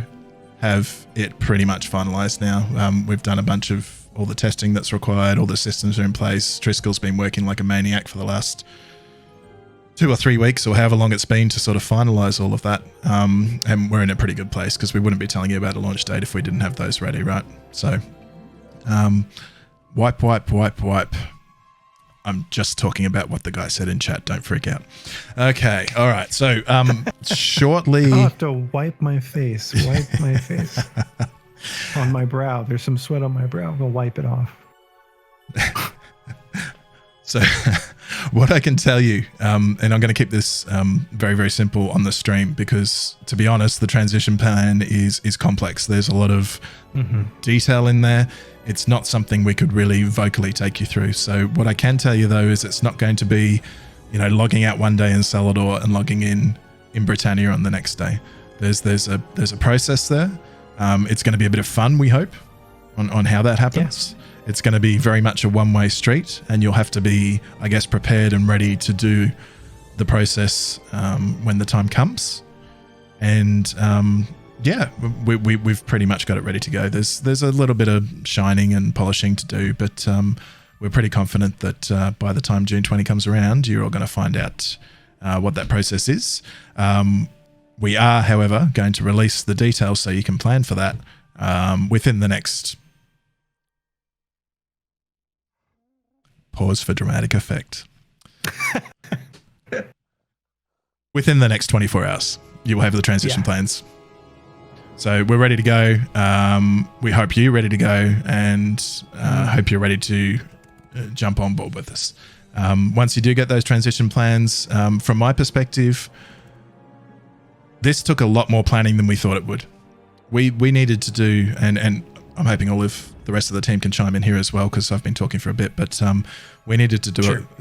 have it pretty much finalized now. We've done a bunch of all the testing that's required, all the systems are in place. Driscoll's been working like a maniac for the last 2 or 3 weeks or however long it's been to sort of finalize all of that. And we're in a pretty good place because we wouldn't be telling you about a launch date if we didn't have those ready, right? So wipe. I'm just talking about what the guy said in chat. Don't freak out. Okay. All right. So shortly... I'll have to wipe my face. Wipe my face. On my brow. There's some sweat on my brow. I'm going to wipe it off. So what I can tell you, and I'm going to keep this very, very simple on the stream because, to be honest, the transition plan is complex. There's a lot of detail in there. It's not something we could really vocally take you through. So what I can tell you, though, is it's not going to be, logging out one day in Salador and logging in Britannia on the next day. There's a process there. It's going to be a bit of fun, we hope, on how that happens. Yeah. It's going to be very much a one-way street, and you'll have to be, I guess, prepared and ready to do the process when the time comes. And yeah, we've pretty much got it ready to go. There's a little bit of shining and polishing to do, but we're pretty confident that by the time June 20 comes around, you're all going to find out what that process is. We are, however, going to release the details so you can plan for that within the next... Pause for dramatic effect. Within the next 24 hours, you will have the transition plans. So we're ready to go. We hope you're ready to go, and hope you're ready to jump on board with us. Once you do get those transition plans, from my perspective, this took a lot more planning than we thought it would. We needed to do, and I'm hoping all of the rest of the team can chime in here as well because I've been talking for a bit, but we needed to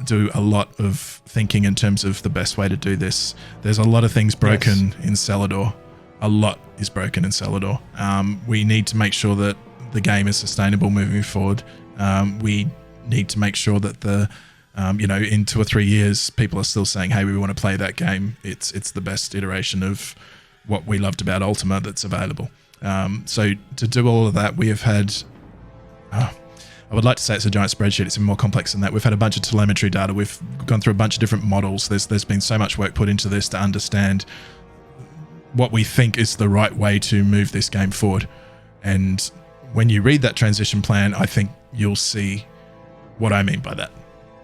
do a lot of thinking in terms of the best way to do this. There's a lot of things broken in Salador. A lot is broken in Salador. We need to make sure that the game is sustainable moving forward. We need to make sure that in 2 or 3 years, people are still saying, hey, we want to play that game. It's the best iteration of what we loved about Ultima that's available. So to do all of that, we have had... I would like to say it's a giant spreadsheet. It's even more complex than that. We've had a bunch of telemetry data. We've gone through a bunch of different models. There's been so much work put into this to understand what we think is the right way to move this game forward. And when you read that transition plan, I think you'll see what I mean by that.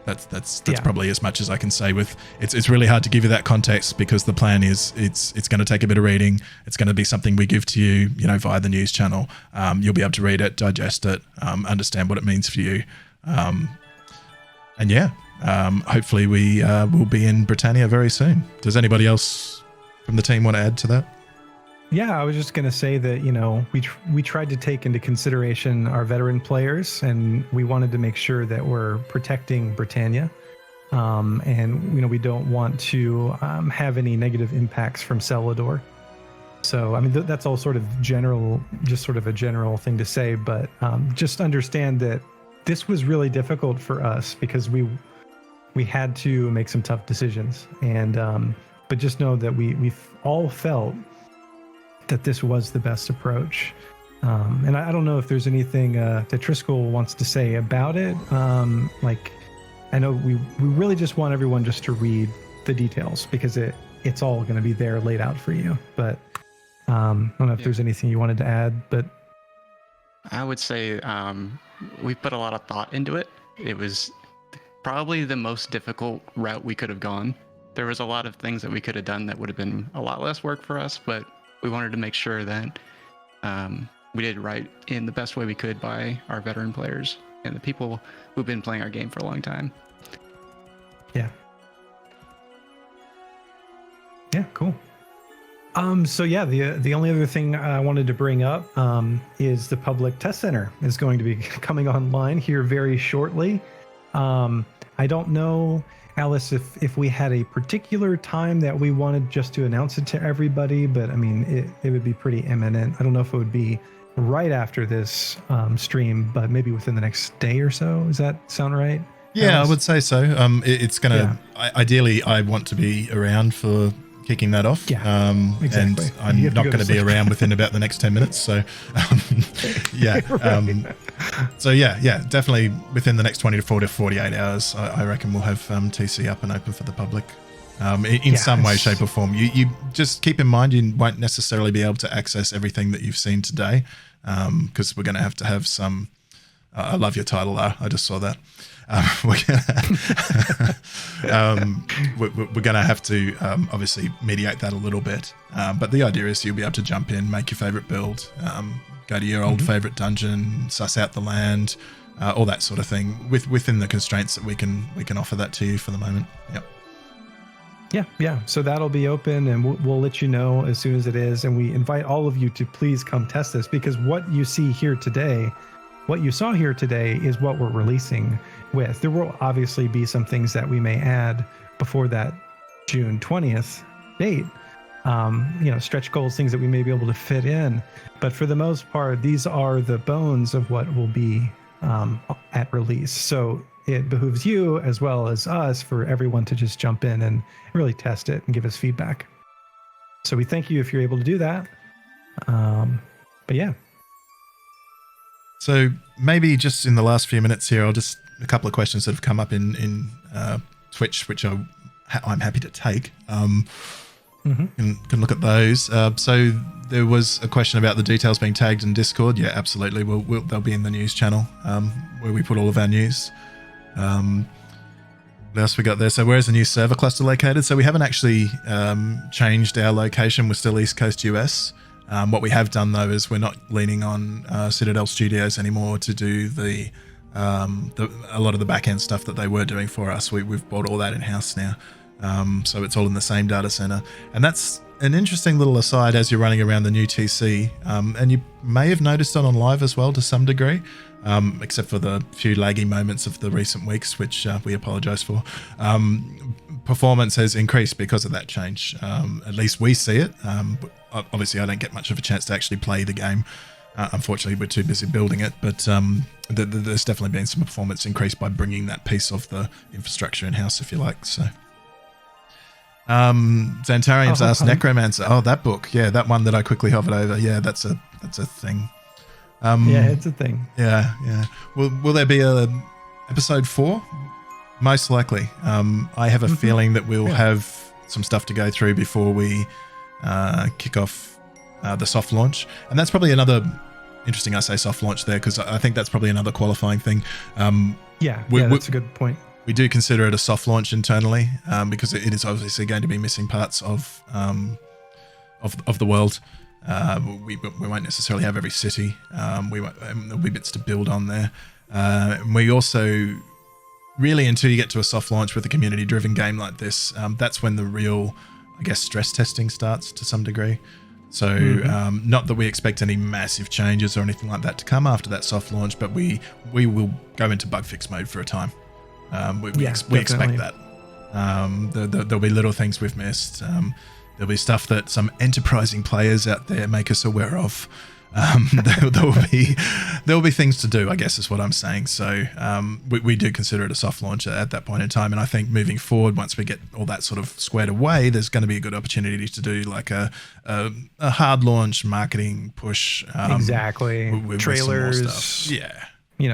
That's Yeah. probably as much as I can say. With it's really hard to give you that context because the plan is it's going to take a bit of reading. It's going to be something we give to you, via the news channel. You'll be able to read it, digest it, understand what it means for you, and yeah, hopefully we will be in Britannia very soon. Does anybody else from the team want to add to that? Yeah, I was just going to say that, we tried to take into consideration our veteran players, and we wanted to make sure that we're protecting Britannia. And, we don't want to have any negative impacts from Celador. So, I mean, that's all sort of just sort of a general thing to say, but just understand that this was really difficult for us because we had to make some tough decisions. And, but just know that we've all felt that this was the best approach. And I don't know if there's anything that Triskel wants to say about it. I know we really just want everyone just to read the details because it's all going to be there laid out for you. But I don't know if there's anything you wanted to add, but I would say we put a lot of thought into it. It was probably the most difficult route we could have gone. There was a lot of things that we could have done that would have been a lot less work for us, but we wanted to make sure that we did right in the best way we could by our veteran players and the people who've been playing our game for a long time. Yeah. Yeah, cool. So yeah, the only other thing I wanted to bring up is the public test center is going to be coming online here very shortly. I don't know, Alice, if we had a particular time that we wanted just to announce it to everybody, but I mean, it would be pretty imminent. I don't know if it would be right after this stream, but maybe within the next day or so. Does that sound right? Yeah, Alice? I would say so. It's going to, ideally, I want to be around for kicking that off. Yeah, exactly. And I'm not going to be around within about the next 10 minutes. So, yeah. Right. So, yeah, definitely within the next 24 to 48 hours, I reckon we'll have TC up and open for the public in some way, shape or form. You just keep in mind you won't necessarily be able to access everything that you've seen today because we're going to have some... I love your title, I just saw that. We're going to have to obviously mediate that a little bit. But the idea is you'll be able to jump in, make your favorite build, go to your old favorite dungeon, suss out the land, all that sort of thing within the constraints that we can offer that to you for the moment. Yep. Yeah. So that'll be open and we'll let you know as soon as it is. And we invite all of you to please come test this because what you saw here today is what we're releasing with. There will obviously be some things that we may add before that June 20th date. Stretch goals, things that we may be able to fit in. But for the most part, these are the bones of what will be at release. So it behooves you as well as us for everyone to just jump in and really test it and give us feedback. So we thank you if you're able to do that. But yeah. So maybe just in the last few minutes here, a couple of questions that have come up in Twitch, which I'm happy to take. Can look at those. So there was a question about the details being tagged in Discord. Yeah, absolutely. They'll be in the news channel where we put all of our news. What else we got there? So where is the new server cluster located? So we haven't actually changed our location. We're still East Coast US. What we have done though is we're not leaning on Citadel Studios anymore to do a lot of the back end stuff that they were doing for us. We've brought all that in house now, so it's all in the same data center. And that's an interesting little aside as you're running around the new TC, and you may have noticed it on live as well to some degree, except for the few laggy moments of the recent weeks, which we apologize for. Performance has increased because of that change. At least we see it. Obviously, I don't get much of a chance to actually play the game. Unfortunately, we're too busy building it. But there's definitely been some performance increase by bringing that piece of the infrastructure in-house, if you like. So, Xantarium's asked Necromancer. Oh, that book. Yeah, that one that I quickly hovered over. Yeah, that's a thing. Yeah, it's a thing. Yeah. Will there be a episode 4? Most likely. I have a feeling that we'll have some stuff to go through before we kick off the soft launch. And that's probably another interesting, I say soft launch there, because I think that's probably another qualifying thing. That's a good point. we do consider it a soft launch internally because it is obviously going to be missing parts of the world. We won't necessarily have every city. There'll be bits to build on there. We also really, until you get to a soft launch with a community-driven game like this, that's when the real, I guess, stress testing starts to some degree. So not that we expect any massive changes or anything like that to come after that soft launch, but we will go into bug fix mode for a time. We expect that. There'll be little things we've missed. There'll be stuff that some enterprising players out there make us aware of. There'll be things to do, I guess is what I'm saying. So we do consider it a soft launch at that point in time, and I think moving forward, once we get all that sort of squared away, there's going to be a good opportunity to do like a hard launch marketing push. Exactly. With some more Trailers. stuff. Yeah.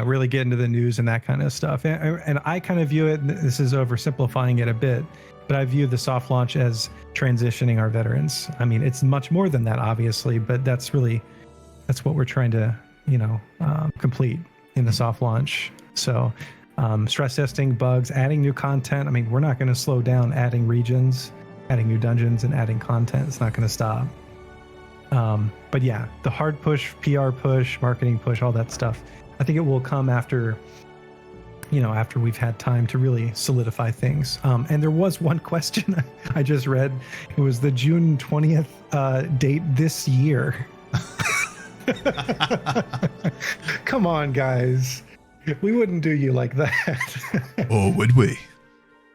Really get into the news and that kind of stuff. And I kind of view it, this is oversimplifying it a bit, but I view the soft launch as transitioning our veterans. I mean, it's much more than that, obviously, but that's what we're trying to, complete in the soft launch. So stress testing, bugs, adding new content. I mean, we're not going to slow down adding regions, adding new dungeons, and adding content. It's not going to stop. But yeah, the hard push, PR push, marketing push, all that stuff, I think it will come after we've had time to really solidify things. And there was one question I just read. It was the June 20th date this year. Come on, guys. We wouldn't do you like that. Or would we?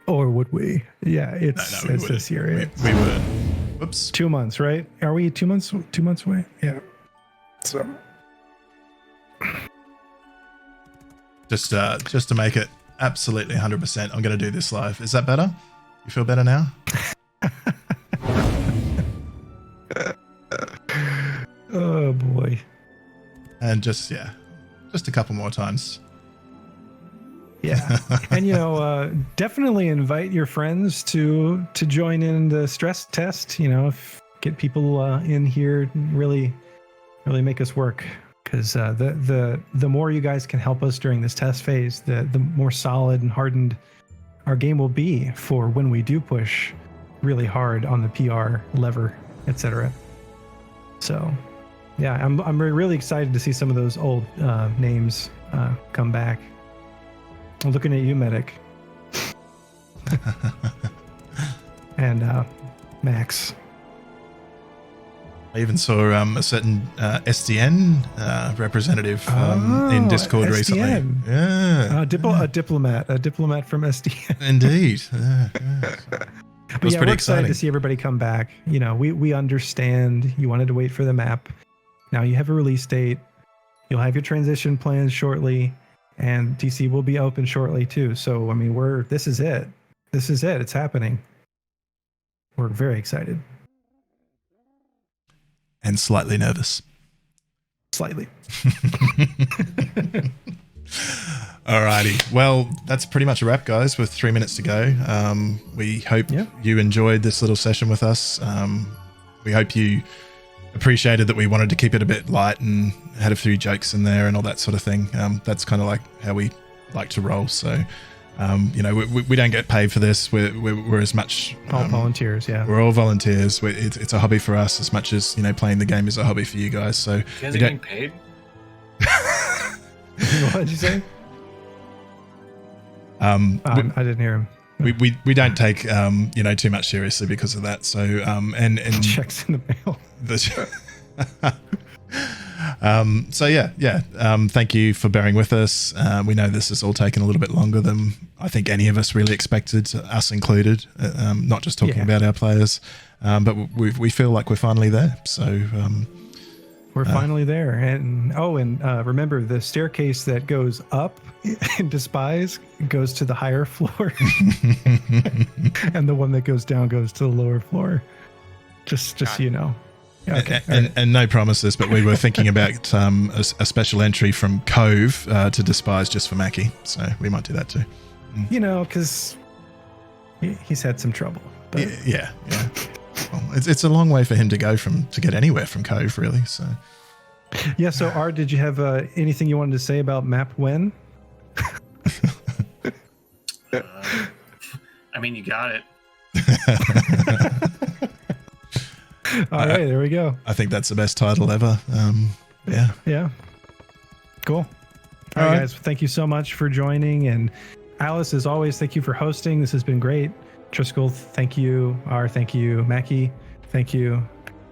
Or would we? Yeah, it's this year. We would. Whoops. 2 months, right? Are we 2 months? 2 months away? Yeah. So just to make it absolutely 100%, I'm going to do this live. Is that better? You feel better now? oh boy. And just a couple more times. Yeah. And definitely invite your friends to join in the stress test, get people in here, really make us work. Because the more you guys can help us during this test phase, the more solid and hardened our game will be for when we do push really hard on the PR lever, etc. So, yeah, I'm really excited to see some of those old names come back. I'm looking at you, Medic, and Max. I even saw a certain SDN representative in Discord SDN. recently. Yeah, A diplomat from SDN. Indeed. It was But yeah, pretty we're excited exciting. to see everybody come back. We understand you wanted to wait for the map. Now you have a release date. You'll have your transition plans shortly, and DC will be open shortly too. So I mean, this is it. This is it. It's happening. We're very excited. And slightly nervous. Slightly. Alrighty. Well, that's pretty much a wrap, guys, with 3 minutes to go. We hope you enjoyed this little session with us. We hope you appreciated that we wanted to keep it a bit light and had a few jokes in there and all that sort of thing. That's kind of like how we like to roll. So, we don't get paid for this. We're as much All volunteers, yeah. We're all volunteers. It's a hobby for us as much as playing the game is a hobby for you guys. So You guys are getting paid? What did you say? I didn't hear him. we don't take too much seriously because of that. So and Checks in the mail. Thank you for bearing with us. We know this has all taken a little bit longer than I think any of us really expected, us included. Not just talking about our players, but we feel like we're finally there. So we're finally there. And remember, the staircase that goes up in Despise goes to the higher floor, and the one that goes down goes to the lower floor. Just so you know. Okay. And no promises, but we were thinking about a special entry from Cove to Despise just for Mackie, so we might do that too. Because he's had some trouble. But. Yeah. Well, it's a long way for him to go to get anywhere from Cove, really. So. Yeah. So, Art, did you have anything you wanted to say about Map When? I mean, you got it. All right, there we go. I think that's the best title ever. Yeah. Yeah. Cool. All All right, right. guys. Thank you so much for joining. And Alice, as always, thank you for hosting. This has been great. Triskel, thank you. R, thank you. Mackie, thank you.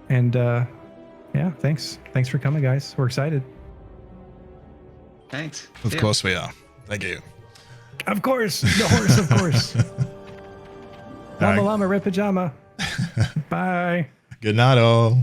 And yeah, thanks. Thanks for coming, guys. We're excited. Thanks. Of Yeah. course we are. Thank you. Of course. The horse, of course. Llama right. llama, red pajama. Bye. Good night, all.